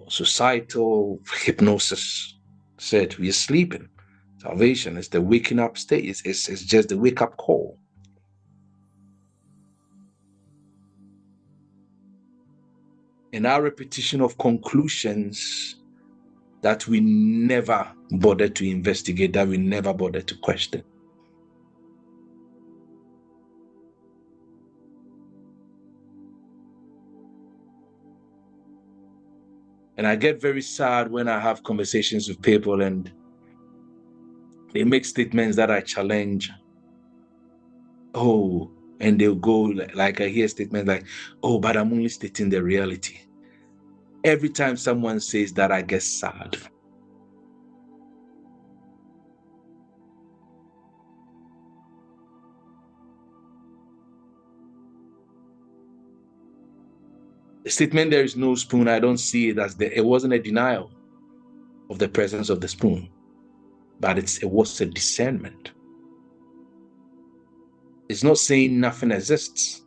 Speaker 3: societal hypnosis said we are sleeping. Salvation is the waking up state. It's just the wake up call. And our repetition of conclusions that we never bothered to investigate, that we never bothered to question. And I get very sad when I have conversations with people and they make statements that I challenge. Oh, and they'll go like I hear statements like, oh, but I'm only stating the reality. Every time someone says that, I get sad. The statement, there is no spoon, I don't see it as it wasn't a denial of the presence of the spoon, but it was a discernment. It's not saying nothing exists.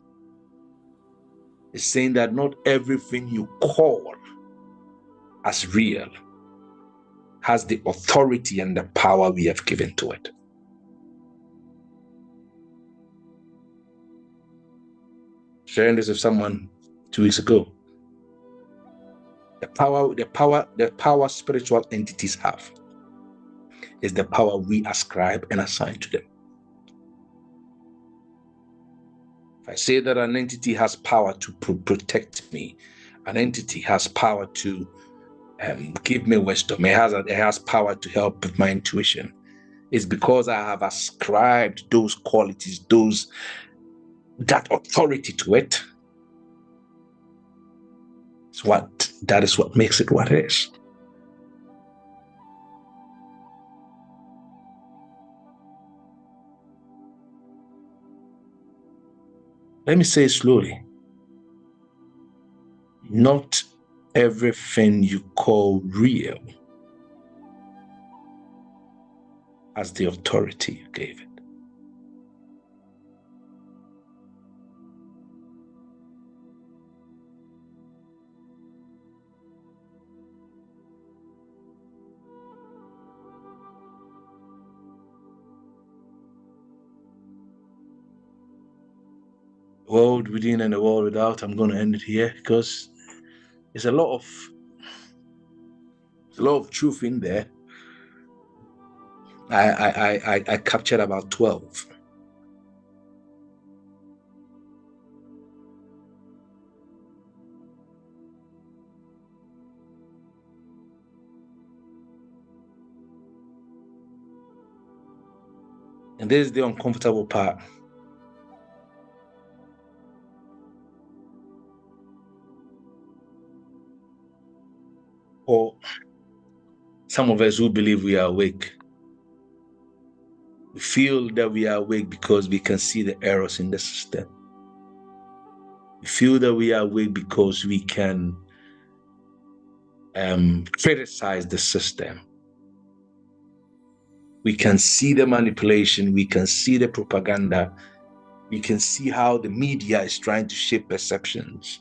Speaker 3: It's saying that not everything you call as real has the authority and the power we have given to it. Sharing this with someone 2 weeks ago. The power spiritual entities have is the power we ascribe and assign to them. If I say that an entity has power to protect me, an entity has power to give me wisdom, it has power to help with my intuition, it's because I have ascribed those qualities, that authority to it. That is what makes it what it is. Let me say it slowly. Not everything you call real has the authority you gave it. The world within and the world without, I'm going to end it here because there's a lot of truth in there. I captured about 12. And this is the uncomfortable part. Or some of us who believe we are awake, we feel that we are awake because we can see the errors in the system. We feel that we are awake because we can criticize the system. We can see the manipulation, we can see the propaganda, we can see how the media is trying to shape perceptions.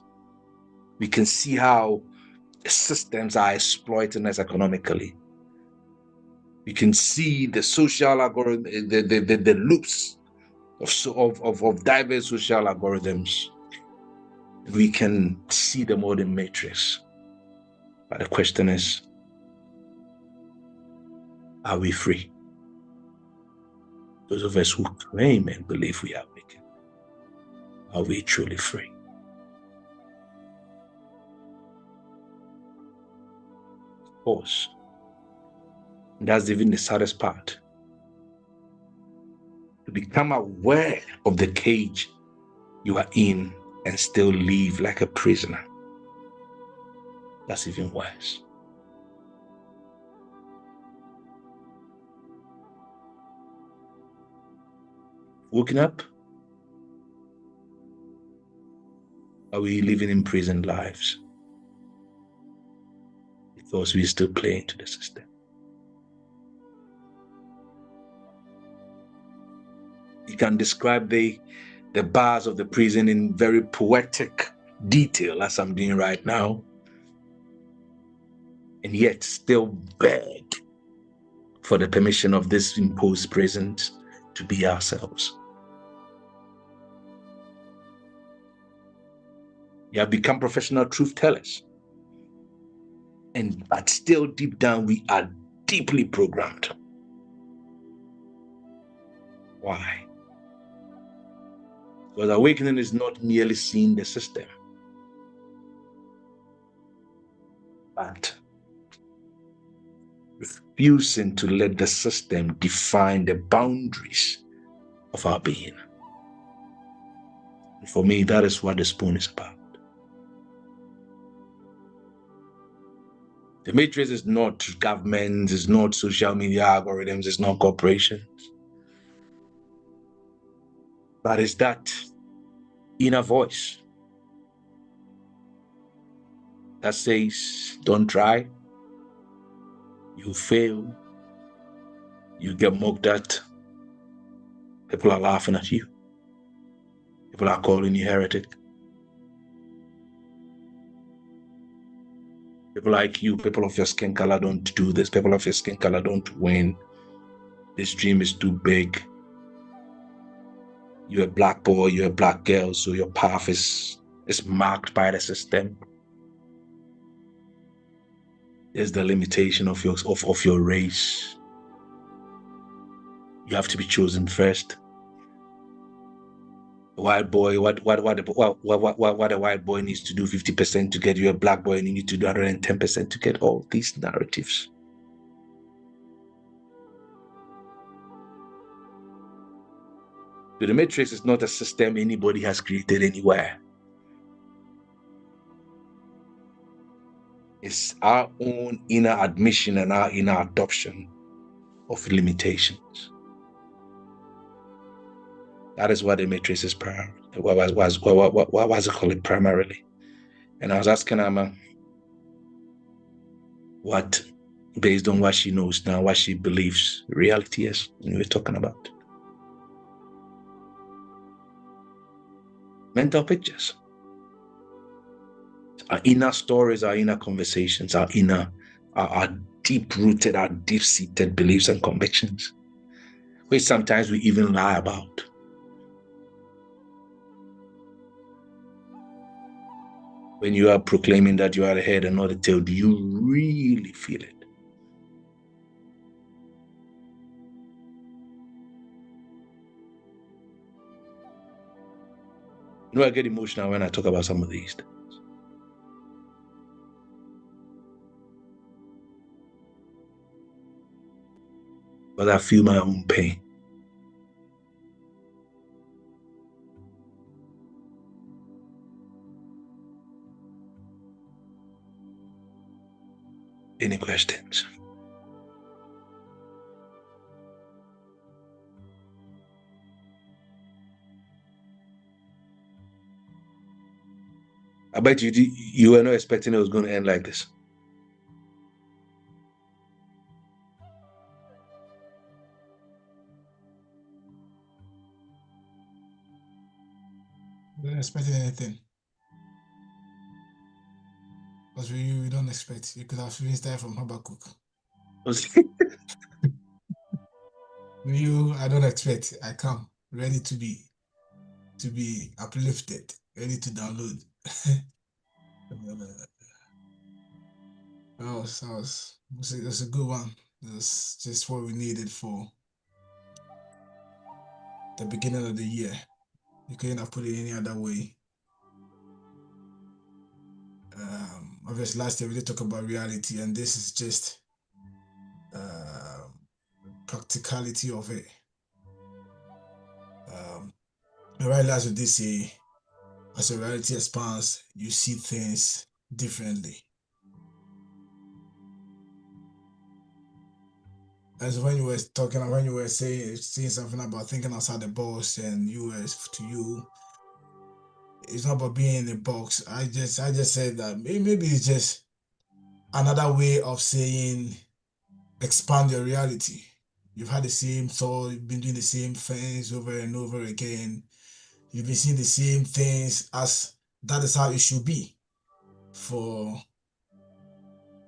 Speaker 3: We can see how the systems are exploiting us economically. We can see the social algorithm, the loops of diverse social algorithms. We can see them all in matrix. But the question is, are we free? Those of us who claim and believe we are wicked, are we truly free? Of course. That's even the saddest part. To become aware of the cage you are in and still live like a prisoner. That's even worse. Waking up? Are we living imprisoned lives? Because we still play into the system. You can describe the bars of the prison in very poetic detail, as I'm doing right now, and yet still beg for the permission of this imposed prisons to be ourselves. You have become professional truth tellers, but still deep down we are deeply programmed. Why? Because awakening is not merely seeing the system, but refusing to let the system define the boundaries of our being. And for me, that is what the spoon is about. The matrix is not governments, it's not social media algorithms, it's not corporations. But it's that inner voice that says, don't try, you fail, you get mocked at, people are laughing at you, people are calling you heretic. People like you, people of your skin color don't do this, people of your skin color don't win. This dream is too big. You're a black boy, you're a black girl, so your path is marked by the system. There's the limitation of your race. You have to be chosen first. A white boy, what a white boy needs to do 50% to get you, a black boy, and you need to do 110% to get all these narratives. So the matrix is not a system anybody has created anywhere. It's our own inner admission and our inner adoption of limitations. That is what the matrix is primarily. What was it called primarily? And I was asking Amma what, based on what she knows now, what she believes reality is, and we were talking about mental pictures. Our inner stories, our inner conversations, our deep-rooted, our deep-seated beliefs and convictions, which sometimes we even lie about. When you are proclaiming that you are the head and not the tail, do you really feel it? You know, I get emotional when I talk about some of these things. But I feel my own pain. Any questions? I bet you were not expecting it was going to end like this.
Speaker 2: I didn't expect anything. Because we don't expect. You could have finished that from Habakkuk. I don't expect. I come ready to be uplifted, ready to download. That's a good one. That's just what we needed for the beginning of the year. You couldn't have put it any other way. Obviously, last year we did talk about reality, and this is just practicality of it. Right, as we did say, as your reality expands, you see things differently. As when you were talking, when you were saying something about thinking outside the box, and it's not about being in a box. I just said that maybe it's just another way of saying expand your reality. You've had the same thought, you've been doing the same things over and over again. You've been seeing the same things as that is how it should be for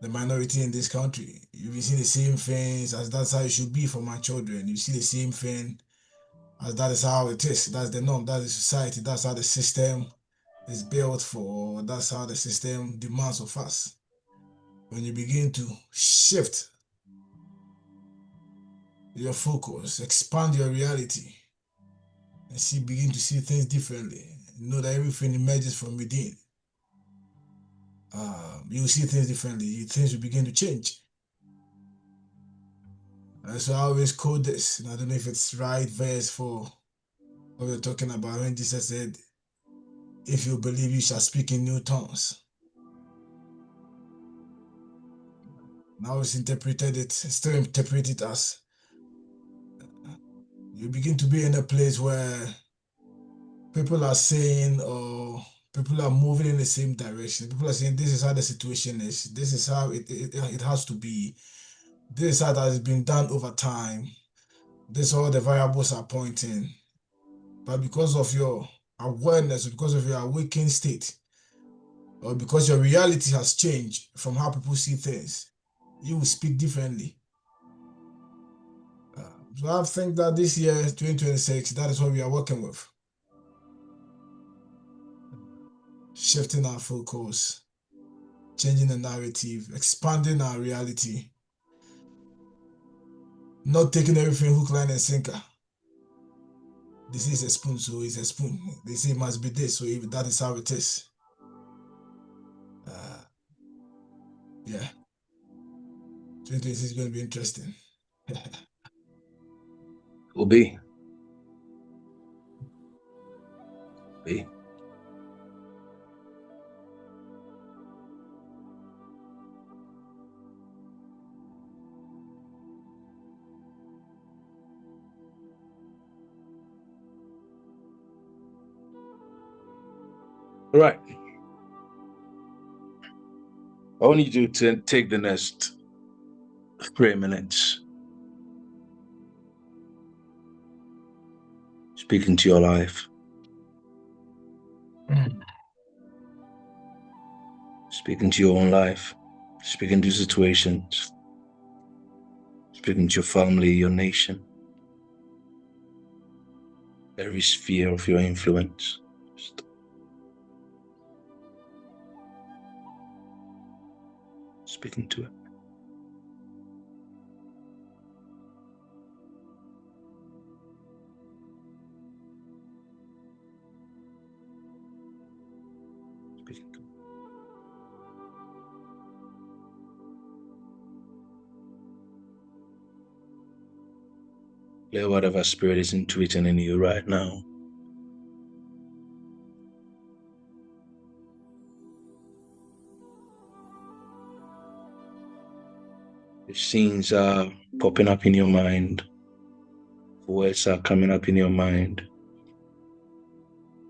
Speaker 2: the minority in this country. You've been seeing the same things as that's how it should be for my children. You see the same thing as that is how it is. That's the norm, that's the society, that's how the system is built for, that's how the system demands of us. When you begin to shift your focus, expand your reality, and begin to see things differently, know that everything emerges from within. You see things differently. Things will begin to change. So I always quote this, and I don't know if it's right verse for what we're talking about when Jesus said, "If you believe, you shall speak in new tongues." Now it's still interpreted as you begin to be in a place where people are saying, or people are moving in the same direction. People are saying, this is how the situation is. This is how it has to be. This is how that has been done over time. This is all the variables are pointing. But because of your awareness, because of your awakened state, or because your reality has changed from how people see things, you will speak differently. So I think that this year, 2026, that is what we are working with. Shifting our focus, changing the narrative, expanding our reality. Not taking everything hook, line, and sinker. This is a spoon, so it's a spoon. They say it must be this, so if that is how it is. Yeah. 2026 is going to be interesting.
Speaker 3: Will be. All right. I want you to take the next 3 minutes. Speak into your life. Speak into your own life. Speak into situations. Speak into your family, your nation. Every sphere of your influence. Speak into it. Speak into it. Clear whatever spirit is intuiting in you right now. If scenes are popping up in your mind, words are coming up in your mind,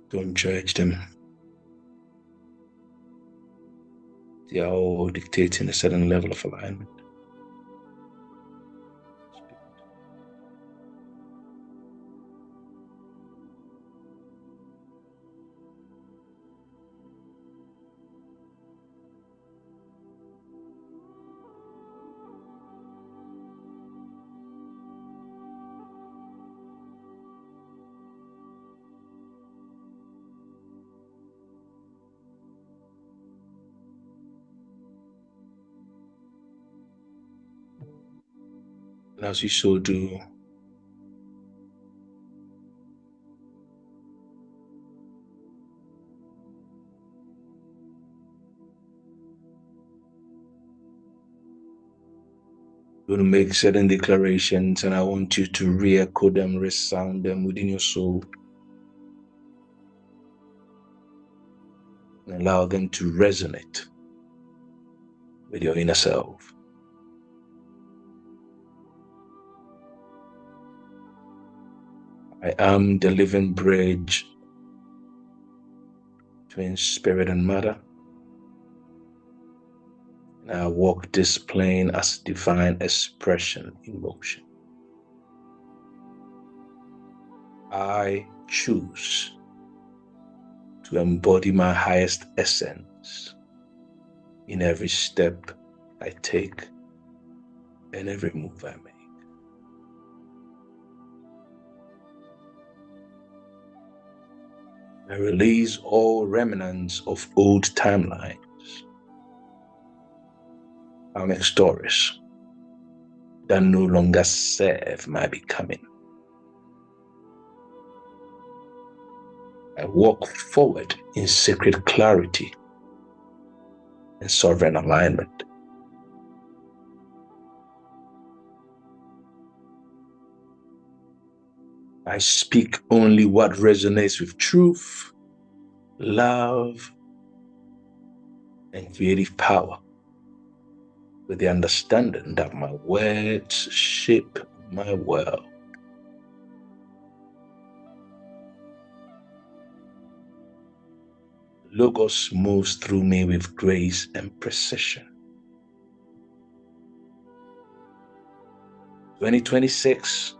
Speaker 3: don't judge them. They are all dictating a certain level of alignment. And as you so do, you're going to make certain declarations, and I want you to re-echo them, resound them within your soul, and allow them to resonate with your inner self. I am the living bridge between spirit and matter. And I walk this plane as divine expression in motion. I choose to embody my highest essence in every step I take and every move I make. I release all remnants of old timelines, karmic stories that no longer serve my becoming. I walk forward in sacred clarity and sovereign alignment. I speak only what resonates with truth, love, and creative power, with the understanding that my words shape my world. Logos moves through me with grace and precision. 2026,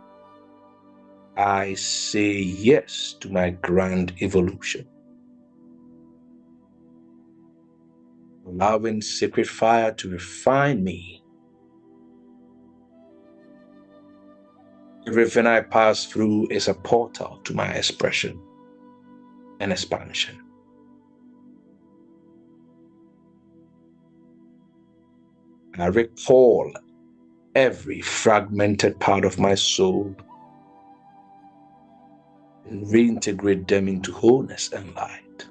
Speaker 3: I say yes to my grand evolution, allowing sacred fire to refine me. Everything I pass through is a portal to my expression and expansion. I recall every fragmented part of my soul and reintegrate them into wholeness and light.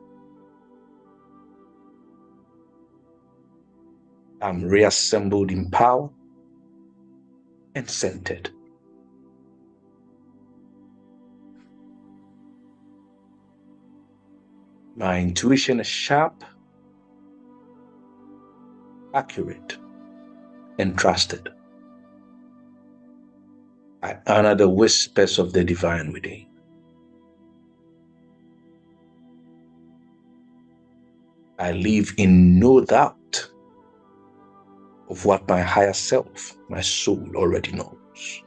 Speaker 3: I'm reassembled in power and centered. My intuition is sharp, accurate, and trusted. I honor the whispers of the divine within. I live in no doubt of what my higher self, my soul, already knows.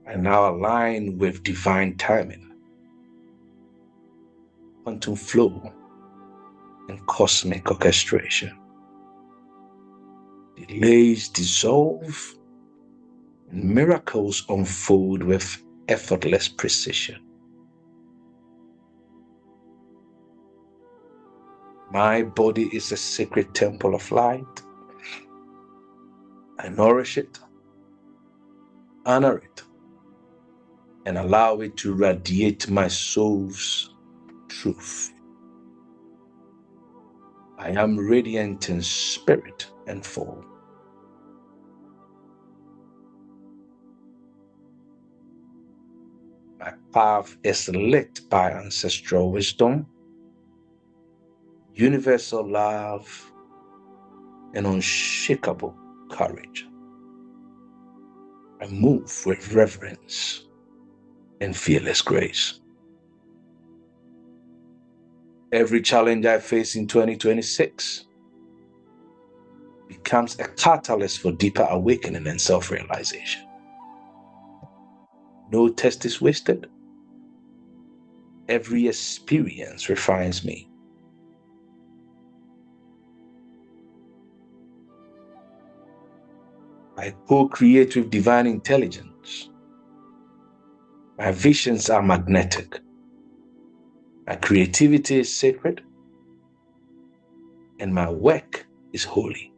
Speaker 3: I now align with divine timing, quantum flow, and cosmic orchestration. Delays dissolve, and miracles unfold with effortless precision. My body is a sacred temple of light. I nourish it, honor it, and allow it to radiate my soul's truth. I am radiant in spirit and form. My path is lit by ancestral wisdom, universal love, and unshakable courage. I move with reverence and fearless grace. Every challenge I face in 2026 becomes a catalyst for deeper awakening and self-realization. No test is wasted. Every experience refines me. I co-create with divine intelligence. My visions are magnetic. My creativity is sacred. And my work is holy.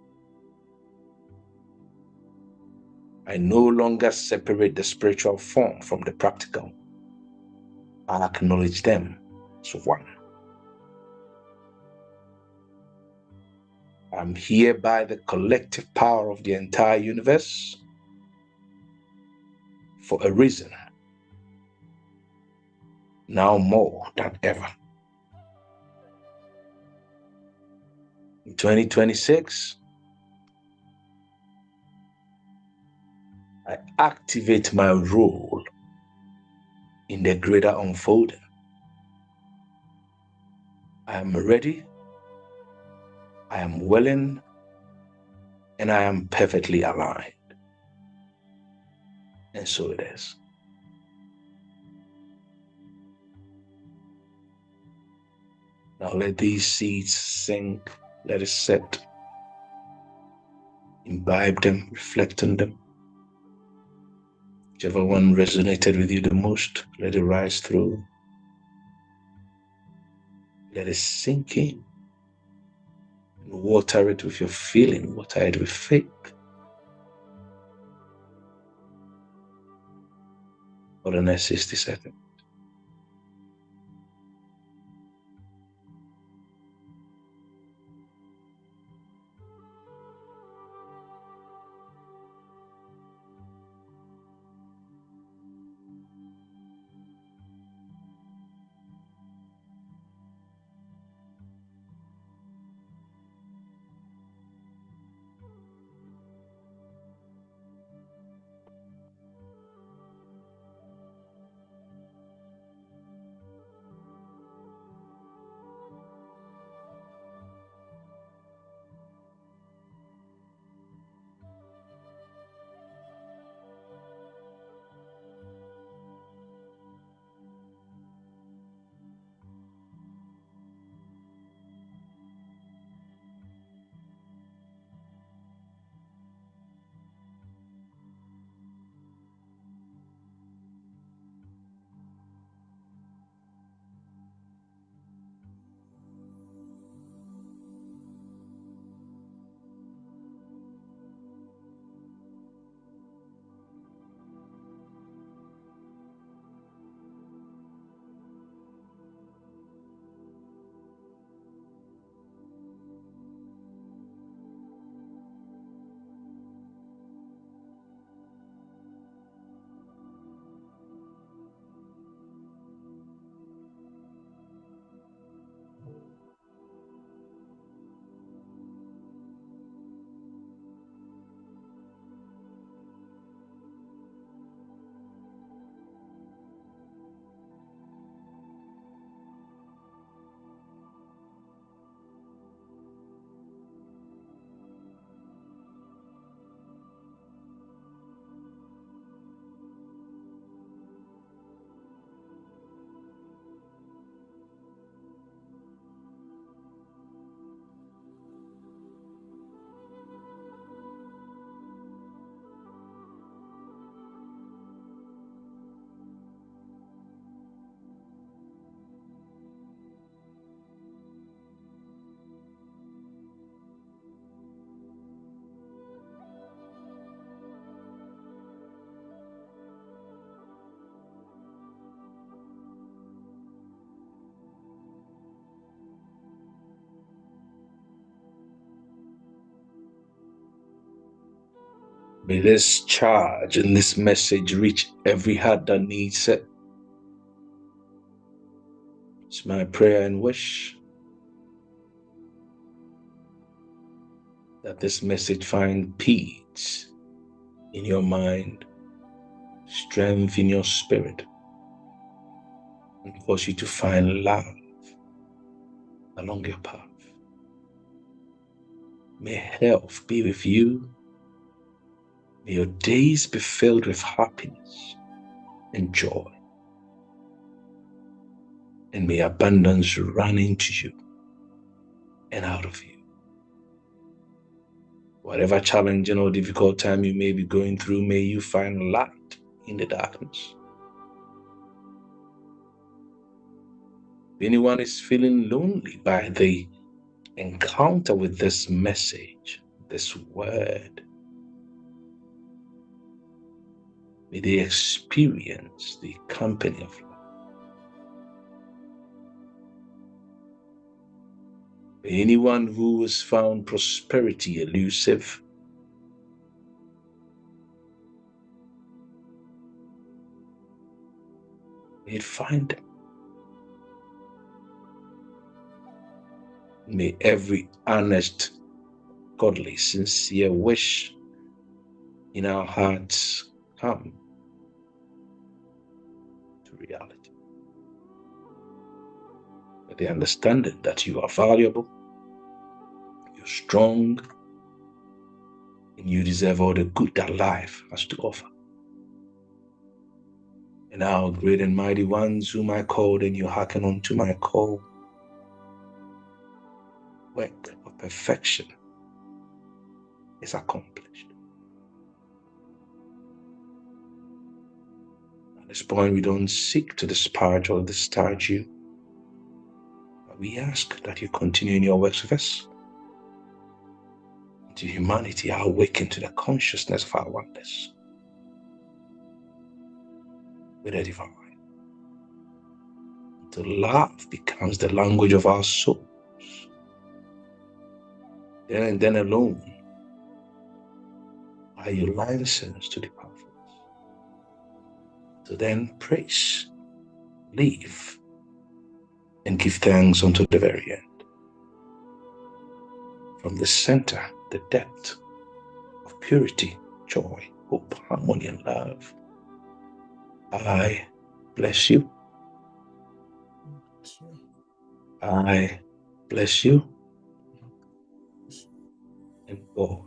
Speaker 3: I no longer separate the spiritual form from the practical. I acknowledge them as one. I'm here by the collective power of the entire universe for a reason, now more than ever. In 2026, I activate my role in the greater unfolding. I am ready, I am willing, and I am perfectly aligned. And so it is. Now let these seeds sink, let it set. Imbibe them, reflect on them. Whichever one resonated with you the most, let it rise through. Let it sink in. And water it with your feeling, water it with faith. For the next 60 seconds. May this charge and this message reach every heart that needs it. It's my prayer and wish that this message find peace in your mind, strength in your spirit, and cause you to find love along your path. May health be with you. May your days be filled with happiness and joy. And may abundance run into you and out of you. Whatever challenging or difficult time you may be going through, may you find light in the darkness. If anyone is feeling lonely by the encounter with this message, this word, may they experience the company of love. May anyone who has found prosperity elusive, may it find them. May every honest, godly, sincere wish in our hearts come to reality. With the understanding that you are valuable, you're strong, and you deserve all the good that life has to offer. And now, great and mighty ones whom I called, and you hearken unto my call, work of perfection is accomplished. At this point, we don't seek to disparage or discharge you, but we ask that you continue in your works with us, until humanity are awakened to the consciousness of our oneness with the divine, until love becomes the language of our souls. Then and then alone are you licensed to the powerful. So then praise, live, and give thanks unto the very end. From the center, the depth of purity, joy, hope, harmony, and love, I bless you. I bless you. And God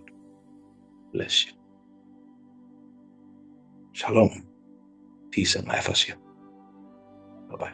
Speaker 3: bless you. Shalom. Peace and life as you. Bye-bye.